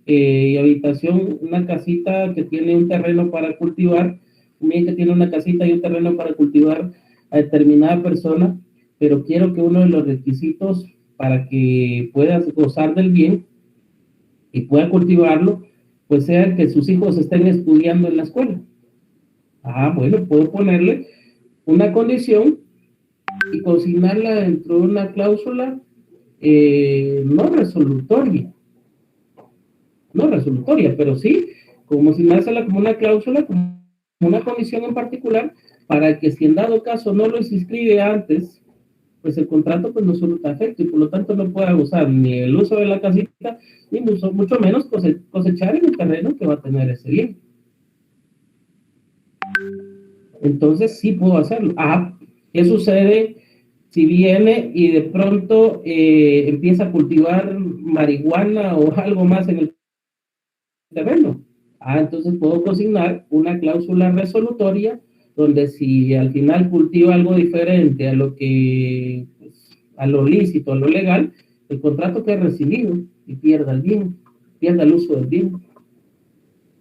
y habitación una casita que tiene un terreno para cultivar, un bien que tiene una casita y un terreno para cultivar a determinada persona, pero quiero que uno de los requisitos para que pueda gozar del bien y pueda cultivarlo, pues sea que sus hijos estén estudiando en la escuela? Bueno, puedo ponerle una condición y consignarla dentro de una cláusula no resolutoria, pero sí, como consignársela como una cláusula, como una condición en particular, para que si en dado caso no lo inscribe antes, pues el contrato pues no surta efecto, y por lo tanto no pueda gozar ni el uso de la casita, ni mucho menos cosechar en el terreno que va a tener ese bien. Entonces sí puedo hacerlo. ¿Qué sucede si viene y de pronto empieza a cultivar marihuana o algo más en el terreno? Entonces puedo consignar una cláusula resolutoria donde si al final cultiva algo diferente a lo que, pues, a lo lícito, a lo legal, el contrato queda recibido y pierda el bien, pierda el uso del bien.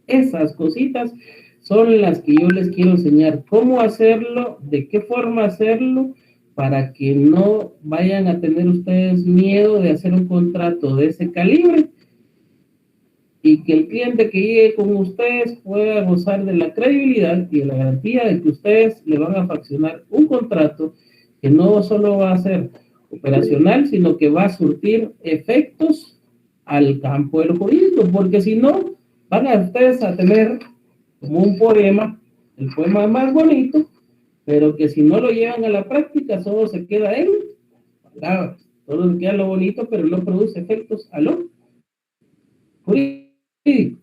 Esas cositas son las que yo les quiero enseñar cómo hacerlo, de qué forma hacerlo, para que no vayan a tener ustedes miedo de hacer un contrato de ese calibre y que el cliente que llegue con ustedes pueda gozar de la credibilidad y de la garantía de que ustedes le van a fraccionar un contrato que no solo va a ser operacional, sino que va a surtir efectos al campo del jurídico, porque si no, van a ustedes a tener como un poema, el poema más bonito, pero que si no lo llevan a la práctica, solo se queda en palabras, solo se queda lo bonito, pero no produce efectos a lo jurídico. ¿Sí?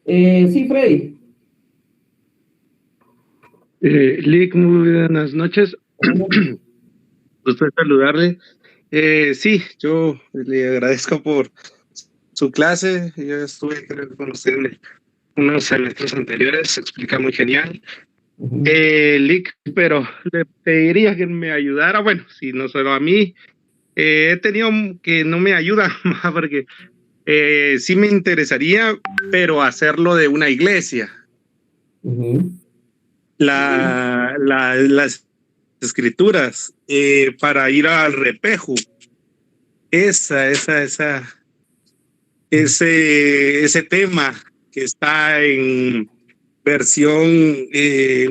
Sí, Freddy. Lick, muy buenas noches. Gusto de saludarle. Sí, yo le agradezco por su clase. Yo estuve creo, con usted en unos semestres anteriores, se explica muy genial. Lick, pero le pediría que me ayudara. Bueno, si no solo a mí, he tenido que no me ayuda más porque sí me interesaría, pero hacerlo de una iglesia. Las escrituras para ir al repejo. Ese tema que está en versión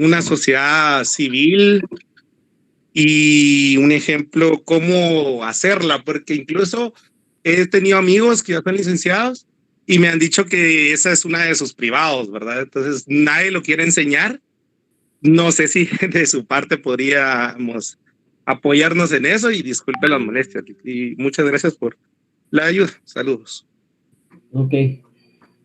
una sociedad civil y un ejemplo cómo hacerla, porque incluso he tenido amigos que ya están licenciados y me han dicho que esa es una de sus privados, ¿verdad? Entonces nadie lo quiere enseñar. No sé si de su parte podríamos apoyarnos en eso y disculpe las molestias. Y muchas gracias por la ayuda. Saludos. Ok.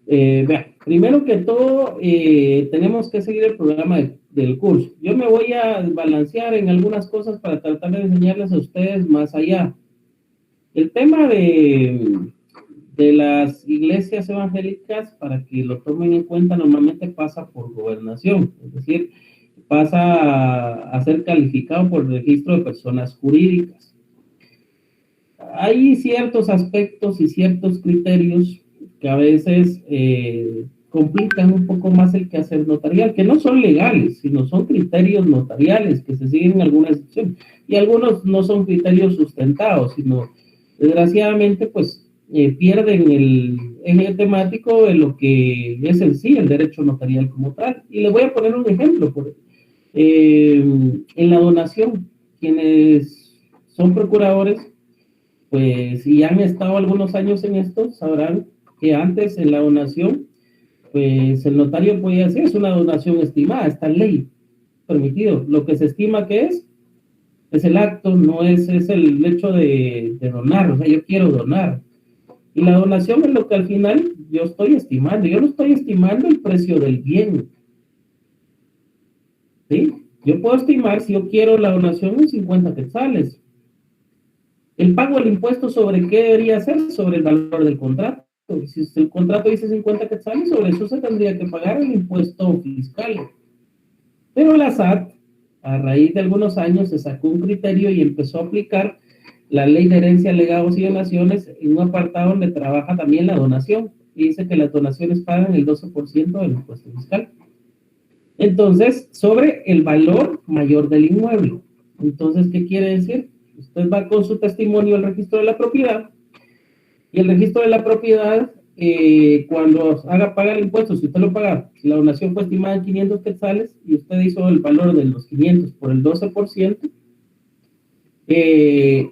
Vean, primero que todo, tenemos que seguir el programa del curso. Yo me voy a balancear en algunas cosas para tratar de enseñarles a ustedes más allá. El tema de las iglesias evangélicas, para que lo tomen en cuenta, normalmente pasa por gobernación, es decir, pasa a ser calificado por el registro de personas jurídicas. Hay ciertos aspectos y ciertos criterios que a veces complican un poco más el quehacer notarial, que no son legales, sino son criterios notariales que se siguen en algunas excepciones, y algunos no son criterios sustentados, sino desgraciadamente pues pierden el eje temático de lo que es en sí el derecho notarial como tal. Y les voy a poner un ejemplo. En la donación, quienes son procuradores, pues si han estado algunos años en esto, sabrán que antes en la donación, pues el notario podía decir, es una donación estimada, está en ley, permitido. Lo que se estima que es el acto, no es el hecho de donar, o sea, yo quiero donar. Y la donación es lo que al final yo estoy estimando. Yo no estoy estimando el precio del bien. ¿Sí? Yo puedo estimar, si yo quiero la donación, en 50 quetzales. El pago del impuesto, ¿sobre qué debería ser? Sobre el valor del contrato. Si el contrato dice 50 quetzales, sobre eso se tendría que pagar el impuesto fiscal. Pero la SAT, a raíz de algunos años, se sacó un criterio y empezó a aplicar la ley de herencia, legados y donaciones en un apartado donde trabaja también la donación. Y dice que las donaciones pagan el 12% del impuesto fiscal. Entonces, sobre el valor mayor del inmueble. Entonces, ¿qué quiere decir? Usted va con su testimonio al registro de la propiedad, y el registro de la propiedad, cuando paga el impuesto, si usted lo paga, si la donación fue estimada en 500 quetzales, y usted hizo el valor de los 500 por el 12%,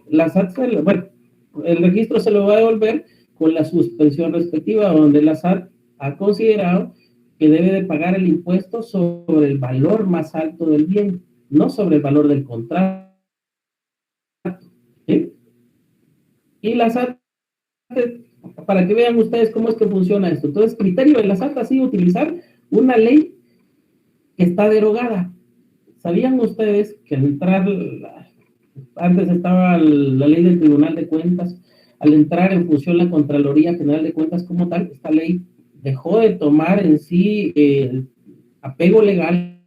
la SAT, el registro se lo va a devolver con la suspensión respectiva, donde la SAT ha considerado que debe de pagar el impuesto sobre el valor más alto del bien, no sobre el valor del contrato. ¿Sí? Y la SAT, para que vean ustedes cómo es que funciona esto. Entonces, criterio de la SAT ha sido utilizar una ley que está derogada. ¿Sabían ustedes que al entrar, antes estaba la ley del Tribunal de Cuentas, al entrar en función la Contraloría General de Cuentas como tal, esta ley dejó de tomar en sí apego legal,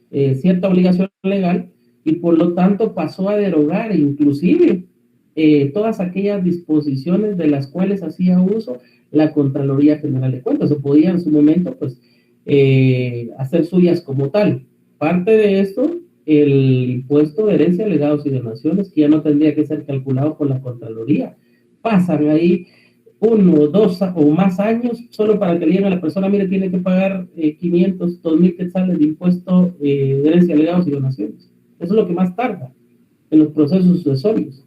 cierta obligación legal, y por lo tanto pasó a derogar inclusive todas aquellas disposiciones de las cuales hacía uso la Contraloría General de Cuentas, o podía en su momento pues hacer suyas como tal. Parte de esto, el impuesto de herencia, legados y donaciones, que ya no tendría que ser calculado por la Contraloría. Pasan ahí 1, 2 o más años solo para que le digan a la persona, mire, tiene que pagar 500, 2,000 quetzales de impuesto de herencia, legados y donaciones. Eso es lo que más tarda en los procesos sucesorios.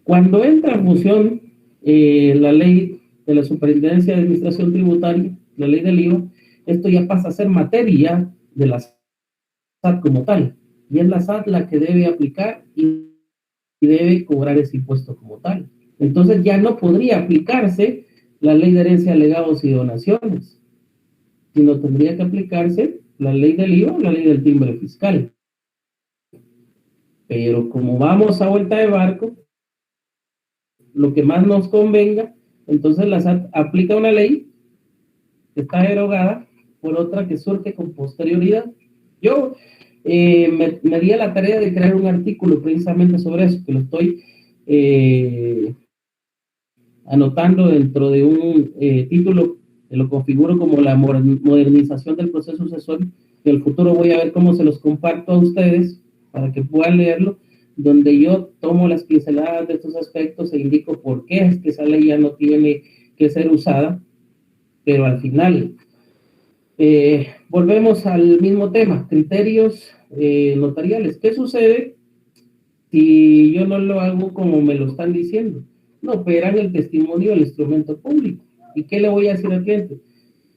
Cuando entra en función la ley de la Superintendencia de Administración Tributaria, la ley del IVA, esto ya pasa a ser materia de la SAT como tal. Y es la SAT la que debe aplicar y debe cobrar ese impuesto como tal. Entonces ya no podría aplicarse la ley de herencia, legados y donaciones, sino tendría que aplicarse la ley del IVA, la ley del timbre fiscal. Pero como vamos a vuelta de barco, lo que más nos convenga, entonces la SAT aplica una ley que está derogada por otra que surge con posterioridad. Yo me di a la tarea de crear un artículo precisamente sobre eso, que lo estoy anotando dentro de un título que lo configuro como la modernización del proceso sucesorio. En el futuro voy a ver cómo se los comparto a ustedes para que puedan leerlo, donde yo tomo las pinceladas de estos aspectos e indico por qué es que esa ley ya no tiene que ser usada, pero al final volvemos al mismo tema, criterios notariales. ¿Qué sucede si yo no lo hago como me lo están diciendo? No operan el testimonio del instrumento público. ¿Y qué le voy a decir al cliente?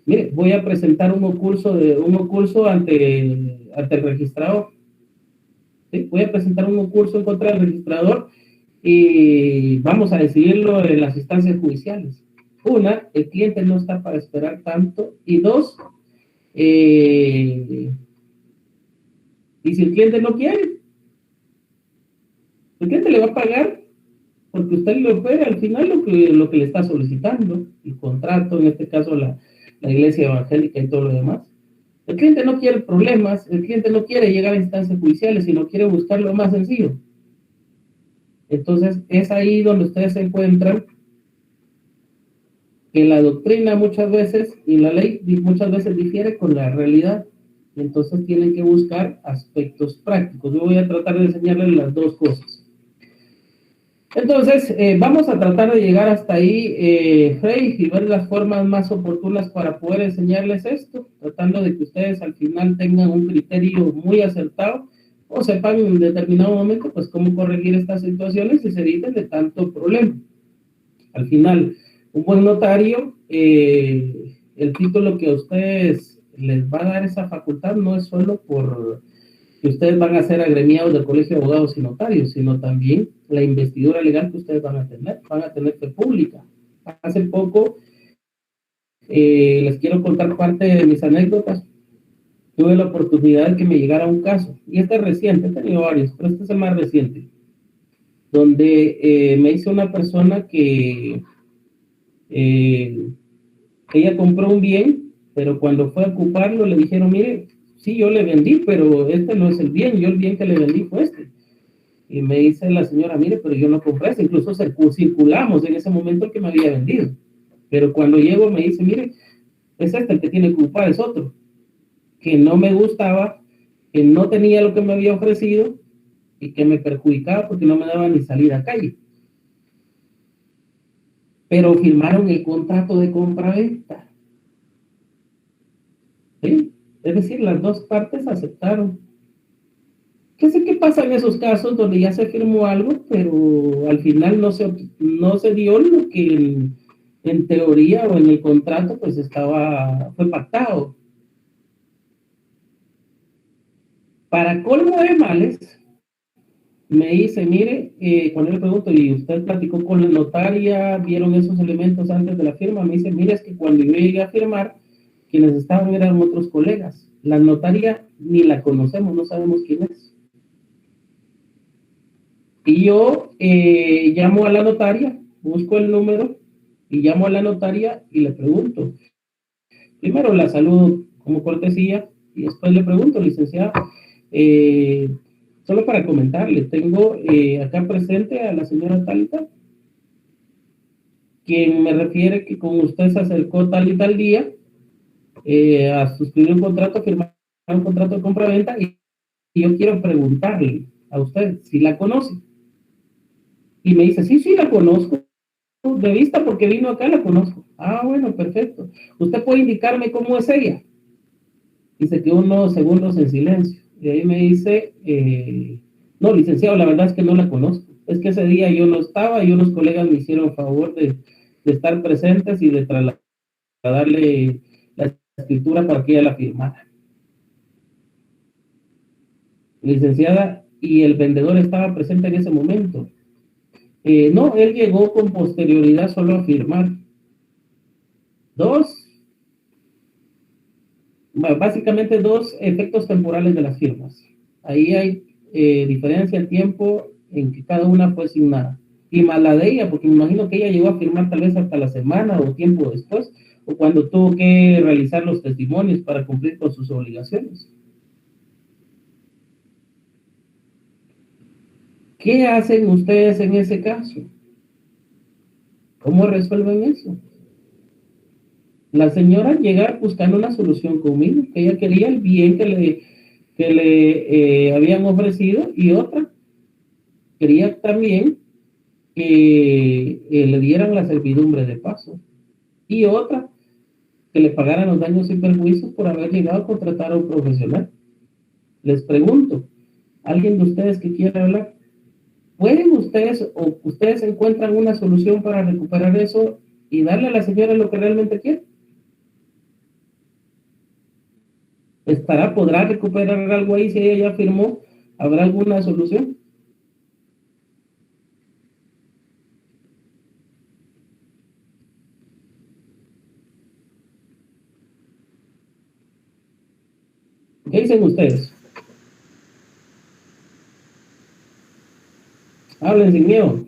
Mire, voy a presentar un ocurso ante el registrador. ¿Sí? Voy a presentar un ocurso en contra del registrador y vamos a decidirlo en las instancias judiciales. Una, el cliente no está para esperar tanto. Y dos, y si el cliente no quiere, el cliente le va a pagar porque usted le opera al final lo que le está solicitando, el contrato, en este caso la iglesia evangélica y todo lo demás. El cliente no quiere problemas, el cliente no quiere llegar a instancias judiciales, sino quiere buscar lo más sencillo. Entonces, es ahí donde ustedes se encuentran que la doctrina muchas veces y la ley muchas veces difiere con la realidad. Entonces, tienen que buscar aspectos prácticos. Yo voy a tratar de enseñarles las dos cosas. Entonces, vamos a tratar de llegar hasta ahí, Frey, y ver las formas más oportunas para poder enseñarles esto, tratando de que ustedes al final tengan un criterio muy acertado o sepan en un determinado momento, pues, cómo corregir estas situaciones y se eviten de tanto problema. Al final, un buen notario, el título que a ustedes les va a dar esa facultad no es solo por que ustedes van a ser agremiados del Colegio de Abogados y Notarios, sino también la investidura legal que ustedes van a tener fe pública. Hace poco, les quiero contar parte de mis anécdotas. Tuve la oportunidad de que me llegara un caso, y este es reciente, he tenido varios, pero este es el más reciente, donde me hizo una persona que ella compró un bien, pero cuando fue a ocuparlo le dijeron, mire, sí, yo le vendí, pero este no es el bien, yo el bien que le vendí fue este. Y me dice la señora, mire, pero yo no compré ese, incluso circulamos en ese momento el que me había vendido. Pero cuando llego me dice, mire, es este el que tiene que ocupar, es otro, que no me gustaba, que no tenía lo que me había ofrecido y que me perjudicaba porque no me daba ni salida a calle. Pero firmaron el contrato de compra-venta. ¿Sí? Es decir, las dos partes aceptaron. ¿Qué sé qué pasa en esos casos donde ya se firmó algo, pero al final no se dio lo que en teoría o en el contrato pues fue pactado? Para colmo de males, me dice, mire, cuando le pregunto, ¿y usted platicó con la notaria? ¿Vieron esos elementos antes de la firma? Me dice, mire, es que cuando yo llegué a firmar, quienes estaban eran otros colegas. La notaria ni la conocemos, no sabemos quién es. Y yo llamo a la notaria, busco el número y llamo a la notaria y le pregunto. Primero la saludo como cortesía y después le pregunto, licenciada, solo para comentarle, tengo acá presente a la señora Talita, quien me refiere que con usted se acercó tal y tal día a suscribir un contrato, a firmar un contrato de compra-venta, y yo quiero preguntarle a usted si la conoce. Y me dice, sí, la conozco. De vista, porque vino acá, la conozco. Ah, bueno, perfecto. ¿Usted puede indicarme cómo es ella? Y se quedó unos segundos en silencio. Y ahí me dice, no, licenciado, la verdad es que no la conozco. Es que ese día yo no estaba y unos colegas me hicieron favor de estar presentes y de trasladarle la escritura para que ella la firmara. Licenciada, ¿y el vendedor estaba presente en ese momento? No, él llegó con posterioridad solo a firmar. Básicamente dos efectos temporales de las firmas. Ahí hay diferencia de tiempo en que cada una fue asignada. Y más la de ella, porque me imagino que ella llegó a firmar tal vez hasta la semana o tiempo después, o cuando tuvo que realizar los testimonios para cumplir con sus obligaciones. ¿Qué hacen ustedes en ese caso? ¿Cómo resuelven eso? La señora llega buscando una solución conmigo, que ella quería el bien que le habían ofrecido, y otra, quería también que le dieran la servidumbre de paso, y otra, que le pagaran los daños y perjuicios por haber llegado a contratar a un profesional. Les pregunto, ¿alguien de ustedes que quiera hablar? ¿Pueden ustedes o ustedes encuentran una solución para recuperar eso y darle a la señora lo que realmente quiere? ¿Podrá recuperar algo ahí si ella ya firmó? ¿Habrá alguna solución? ¿Qué dicen ustedes? Hablen sin miedo.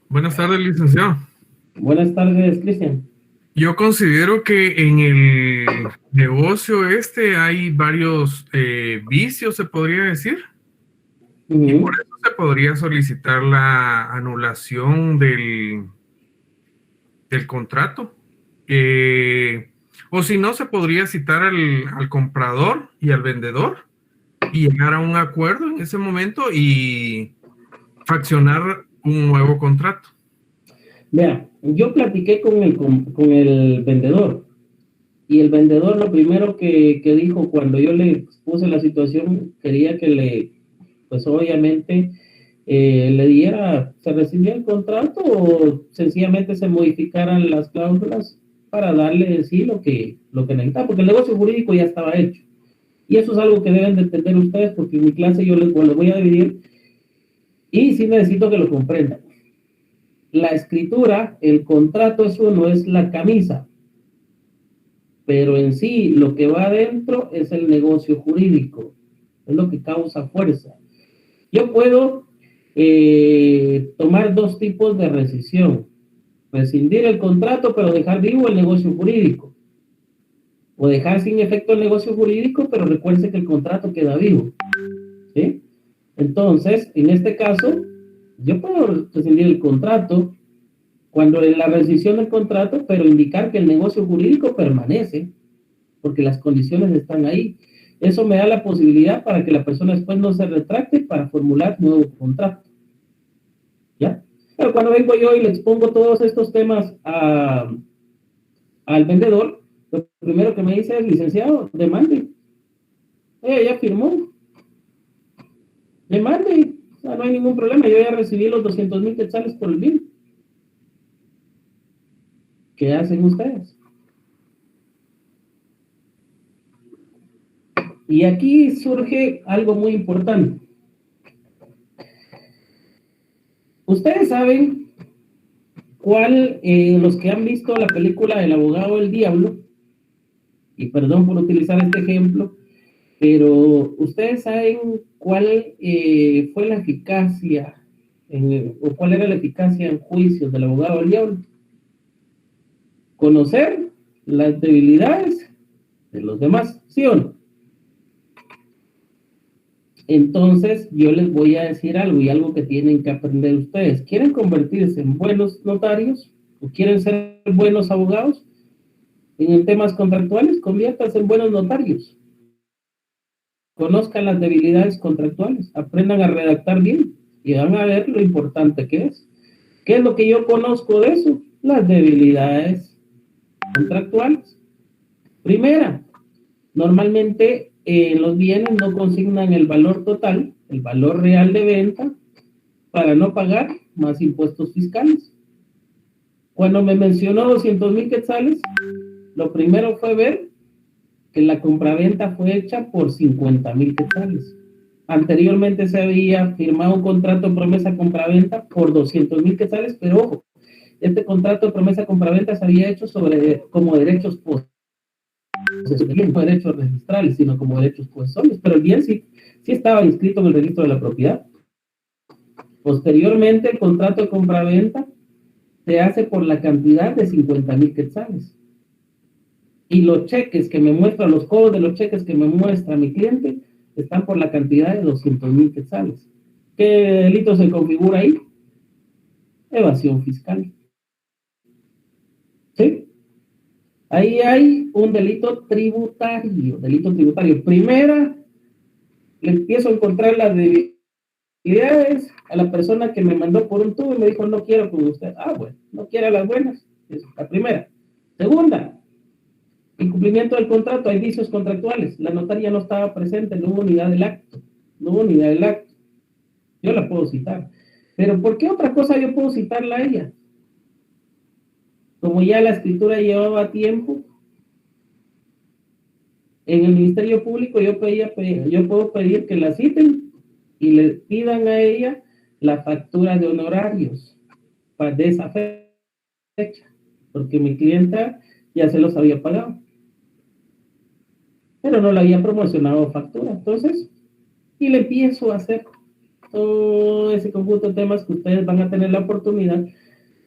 Buenas tardes, licenciado. Buenas tardes, Cristian. Yo considero que en el negocio hay varios vicios, se podría decir. Y por eso se podría solicitar la anulación del contrato. O si no, se podría citar al comprador y al vendedor y llegar a un acuerdo en ese momento y fraccionar un nuevo contrato. Vea, yo platiqué con el vendedor, y el vendedor lo primero que dijo cuando yo le expuse la situación, quería que pues obviamente le diera, se recibiera el contrato o sencillamente se modificaran las cláusulas para darle sí lo que necesitaba, porque el negocio jurídico ya estaba hecho. Y eso es algo que deben de entender ustedes, porque en mi clase yo les voy a dividir y sí necesito que lo comprendan. La escritura, el contrato es uno, es la camisa, pero en sí lo que va adentro es el negocio jurídico, es lo que causa fuerza. Yo puedo tomar dos tipos de rescisión: rescindir el contrato pero dejar vivo el negocio jurídico, o dejar sin efecto el negocio jurídico pero recuerde que el contrato queda vivo, ¿sí? Entonces, en este caso, yo puedo rescindir el contrato cuando en la rescisión del contrato, pero indicar que el negocio jurídico permanece, porque las condiciones están ahí. Eso me da la posibilidad para que la persona después no se retracte para formular nuevo contrato. ¿Ya? Pero cuando vengo yo y le expongo todos estos temas al vendedor, lo primero que me dice es: licenciado, demande. Ya firmó. Demande. O sea, no hay ningún problema. Yo ya recibí los 200,000 quetzales por el bien. ¿Qué hacen ustedes? Y aquí surge algo muy importante. Ustedes saben los que han visto la película El abogado del diablo, y perdón por utilizar este ejemplo, pero ustedes saben cuál fue la eficacia, o cuál era la eficacia en juicios del abogado del diablo. Conocer las debilidades de los demás, ¿sí o no? Entonces, yo les voy a decir algo, y algo que tienen que aprender ustedes. ¿Quieren convertirse en buenos notarios o quieren ser buenos abogados? En temas contractuales, conviértanse en buenos notarios. Conozcan las debilidades contractuales, aprendan a redactar bien y van a ver lo importante que es. ¿Qué es lo que yo conozco de eso? Las debilidades contractuales. Primera, normalmente los bienes no consignan el valor total, el valor real de venta, para no pagar más impuestos fiscales. Cuando me mencionó 200,000 quetzales, lo primero fue ver que la compraventa fue hecha por 50,000 quetzales. Anteriormente se había firmado un contrato de promesa compraventa por 200,000 quetzales, pero ojo, este contrato de promesa compraventa se había hecho como derechos posesoriales, no derechos registrales, sino como derechos posesoriales, pero el bien sí estaba inscrito en el registro de la propiedad. Posteriormente, el contrato de compraventa se hace por la cantidad de 50,000 quetzales. Y los cheques que me muestran, los cobros de los cheques que me muestra mi cliente, están por la cantidad de 200,000 quetzales. ¿Qué delito se configura ahí? Evasión fiscal. ¿Sí? Ahí hay un delito tributario. Primera, le empiezo a encontrar las debilidades a la persona que me mandó por un tubo y me dijo, no quiero con usted. Ah, bueno, no quiere las buenas. Esa es la primera. Segunda, incumplimiento del contrato, hay vicios contractuales. La notaria no estaba presente, no hubo unidad del acto. Yo la puedo citar. Pero ¿por qué otra cosa yo puedo citarla a ella? Como ya la escritura llevaba tiempo, en el Ministerio Público yo puedo pedir que la citen y le pidan a ella la factura de honorarios de esa fecha, porque mi clienta ya se los había pagado, pero no le había promocionado factura. Entonces, y le empiezo a hacer todo ese conjunto de temas que ustedes van a tener la oportunidad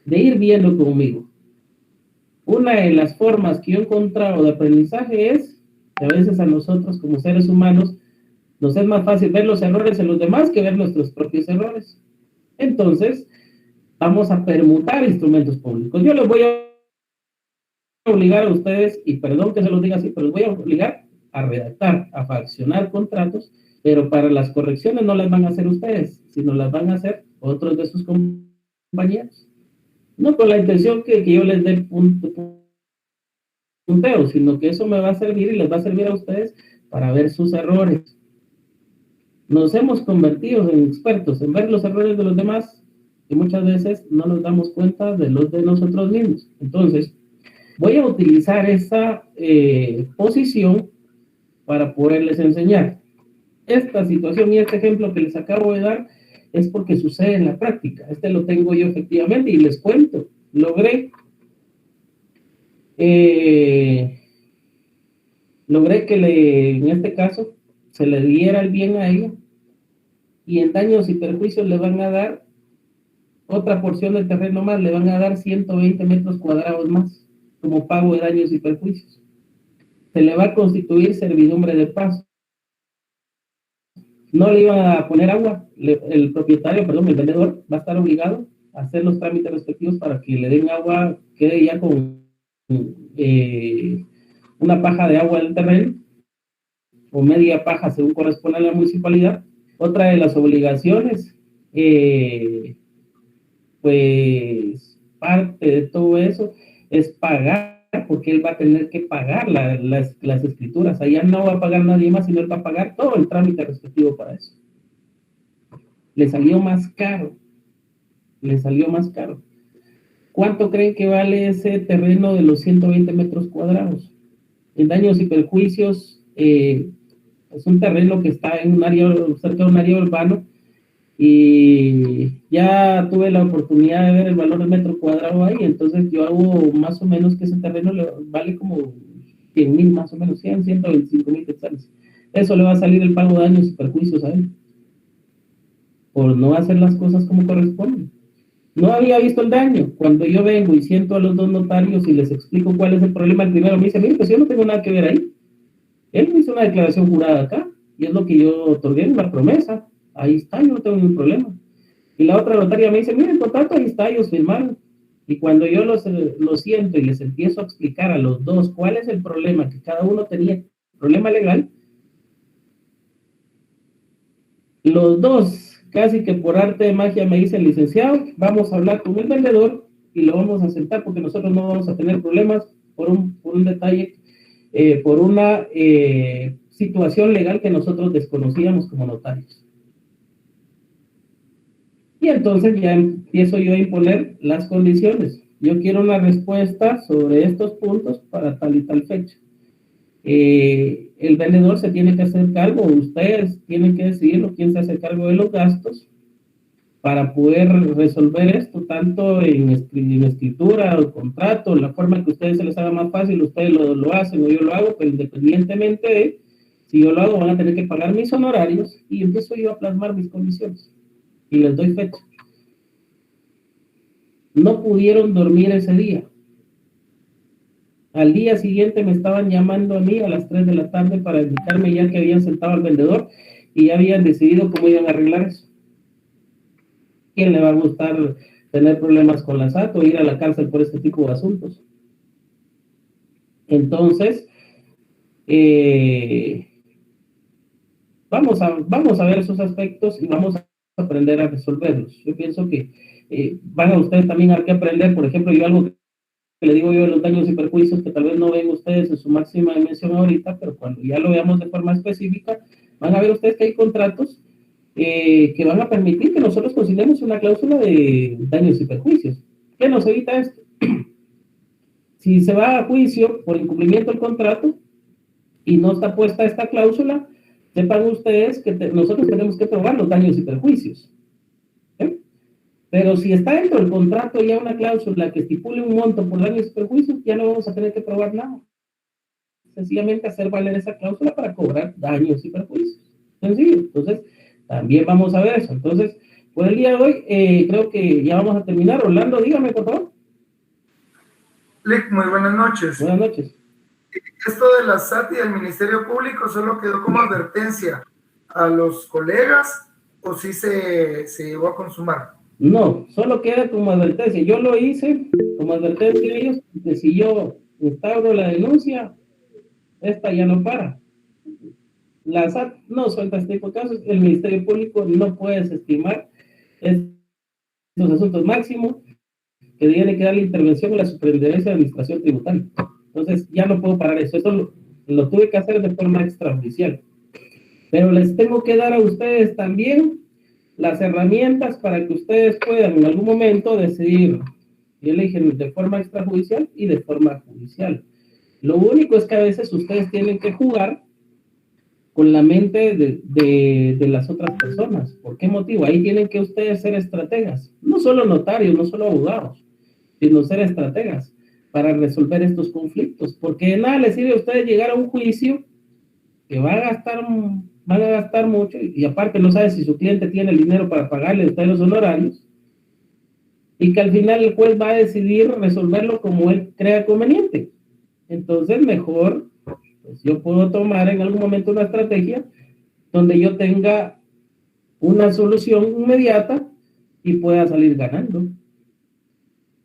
de ir viendo conmigo. Una de las formas que yo he encontrado de aprendizaje es que a veces a nosotros como seres humanos nos es más fácil ver los errores en los demás que ver nuestros propios errores. Entonces, vamos a permutar instrumentos públicos. Yo les voy a obligar a ustedes, y perdón que se los diga así, pero les voy a obligar a redactar, a fraccionar contratos, pero para las correcciones no las van a hacer ustedes, sino las van a hacer otros de sus compañeros. No con la intención que yo les dé punteo, sino que eso me va a servir y les va a servir a ustedes para ver sus errores. Nos hemos convertido en expertos en ver los errores de los demás y muchas veces no nos damos cuenta de los de nosotros mismos. Entonces, voy a utilizar esa posición para poderles enseñar. Esta situación y este ejemplo que les acabo de dar es porque sucede en la práctica. Este lo tengo yo efectivamente y les cuento. Logré que en este caso se le diera el bien a ella y en daños y perjuicios le van a dar otra porción del terreno más, le van a dar 120 metros cuadrados más como pago de daños y perjuicios. Se le va a constituir servidumbre de paso. No le iban a poner agua, el vendedor va a estar obligado a hacer los trámites respectivos para que le den agua, quede ya con una paja de agua del terreno, o media paja según corresponde a la municipalidad. Otra de las obligaciones, pues parte de todo eso es pagar, porque él va a tener que pagar las escrituras. Allá no va a pagar nadie más, sino él va a pagar todo el trámite respectivo para eso. Le salió más caro. ¿Cuánto creen que vale ese terreno de los 120 metros cuadrados? En daños y perjuicios, es un terreno que está en un área, cerca de un área urbano, y ya tuve la oportunidad de ver el valor del metro cuadrado ahí. Entonces yo hago más o menos que ese terreno le vale como 100,000, más o menos, 125,000 quetzales. Eso le va a salir el pago de daños y perjuicios a él, por no hacer las cosas como corresponden. No había visto el daño. Cuando yo vengo y siento a los dos notarios y les explico cuál es el problema, el primero me dice, mire, pues yo no tengo nada que ver ahí. Él me hizo una declaración jurada acá, y es lo que yo otorgué en la promesa. Ahí está, yo no tengo ningún problema. Y la otra notaria me dice, mire, el contrato ahí está, ellos firmaron. Y cuando yo los siento y les empiezo a explicar a los dos cuál es el problema, que cada uno tenía problema legal, los dos, casi que por arte de magia, me dicen, licenciado, vamos a hablar con el vendedor y lo vamos a sentar porque nosotros no vamos a tener problemas por un detalle, por una situación legal que nosotros desconocíamos como notarios. Y entonces ya empiezo yo a imponer las condiciones. Yo quiero una respuesta sobre estos puntos para tal y tal fecha. El vendedor se tiene que hacer cargo, ustedes tienen que decidir quién se hace cargo de los gastos para poder resolver esto, tanto en escritura o contrato, la forma que a ustedes se les haga más fácil, ustedes lo hacen o yo lo hago, pero independientemente de si yo lo hago, van a tener que pagar mis honorarios y empiezo yo a plasmar mis condiciones y les doy fecha. No pudieron dormir ese día. Al día siguiente me estaban llamando a mí a las 3 de la tarde para indicarme ya que habían sentado al vendedor y ya habían decidido cómo iban a arreglar eso. ¿Quién le va a gustar tener problemas con la SAT o ir a la cárcel por este tipo de asuntos? Entonces, vamos a ver esos aspectos y vamos a aprender a resolverlos. Yo pienso que van a ustedes también a que aprender, por ejemplo, yo algo que le digo yo de los daños y perjuicios que tal vez no ven ustedes en su máxima dimensión ahorita, pero cuando ya lo veamos de forma específica, van a ver ustedes que hay contratos que van a permitir que nosotros consideremos una cláusula de daños y perjuicios. ¿Qué nos evita esto? Si se va a juicio por incumplimiento del contrato y no está puesta esta cláusula, sepan ustedes que nosotros tenemos que probar los daños y perjuicios. Pero si está dentro del contrato ya una cláusula que estipule un monto por daños y perjuicios, ya no vamos a tener que probar nada. Sencillamente hacer valer esa cláusula para cobrar daños y perjuicios. Sencillo. Entonces, también vamos a ver eso. Entonces, por el día de hoy, creo que ya vamos a terminar. Orlando, dígame, por favor. Lick, muy buenas noches. Buenas noches. Esto de la SAT y del Ministerio Público solo quedó como advertencia a los colegas, ¿o sí se llegó a consumar? No, solo queda como advertencia. Yo lo hice como advertencia a ellos, que si yo instauro la denuncia, esta ya no para. La SAT no suelta este tipo de casos, el Ministerio Público no puede desestimar estos asuntos máximos que tiene que dar la intervención en la Superintendencia de Administración Tributaria. Entonces, ya no puedo parar eso. Esto lo tuve que hacer de forma extraoficial. Pero les tengo que dar a ustedes también las herramientas para que ustedes puedan en algún momento decidir y eligen de forma extrajudicial y de forma judicial. Lo único es que a veces ustedes tienen que jugar con la mente de las otras personas. ¿Por qué motivo? Ahí tienen que ustedes ser estrategas. No solo notarios, no solo abogados, sino ser estrategas para resolver estos conflictos. Porque de nada les sirve a ustedes llegar a un juicio que van a gastar mucho y aparte no sabe si su cliente tiene el dinero para pagarle a ustedes los honorarios y que al final el juez va a decidir resolverlo como él crea conveniente. Entonces mejor, pues yo puedo tomar en algún momento una estrategia donde yo tenga una solución inmediata y pueda salir ganando.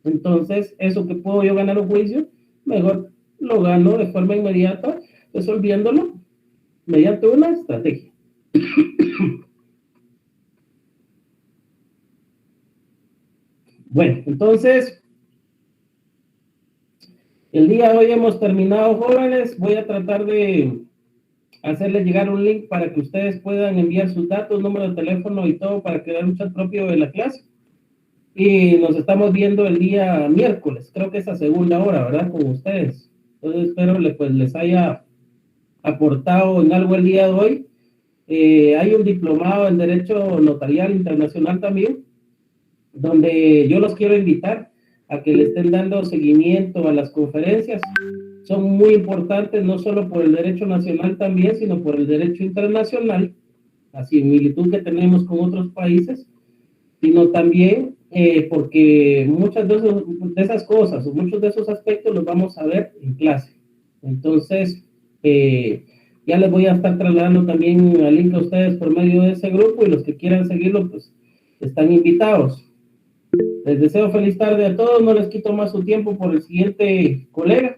Entonces, eso que puedo yo ganar un juicio, mejor lo gano de forma inmediata, resolviéndolo mediante una estrategia. Bueno, entonces, el día de hoy hemos terminado, jóvenes. Voy a tratar de hacerles llegar un link para que ustedes puedan enviar sus datos, número de teléfono y todo para crear un chat propio de la clase. Y nos estamos viendo el día miércoles, creo que es a segunda hora, ¿verdad? Con ustedes. Entonces espero les haya aportado en algo el día de hoy. Hay un diplomado en Derecho Notarial Internacional también, donde yo los quiero invitar a que le estén dando seguimiento a las conferencias. Son muy importantes, no solo por el derecho nacional también, sino por el derecho internacional, la similitud que tenemos con otros países, sino también porque muchas de esas cosas o muchos de esos aspectos los vamos a ver en clase. Entonces, ya les voy a estar trasladando también el link a ustedes por medio de ese grupo y los que quieran seguirlo, pues están invitados. Les deseo feliz tarde a todos, no les quito más su tiempo por el siguiente colega.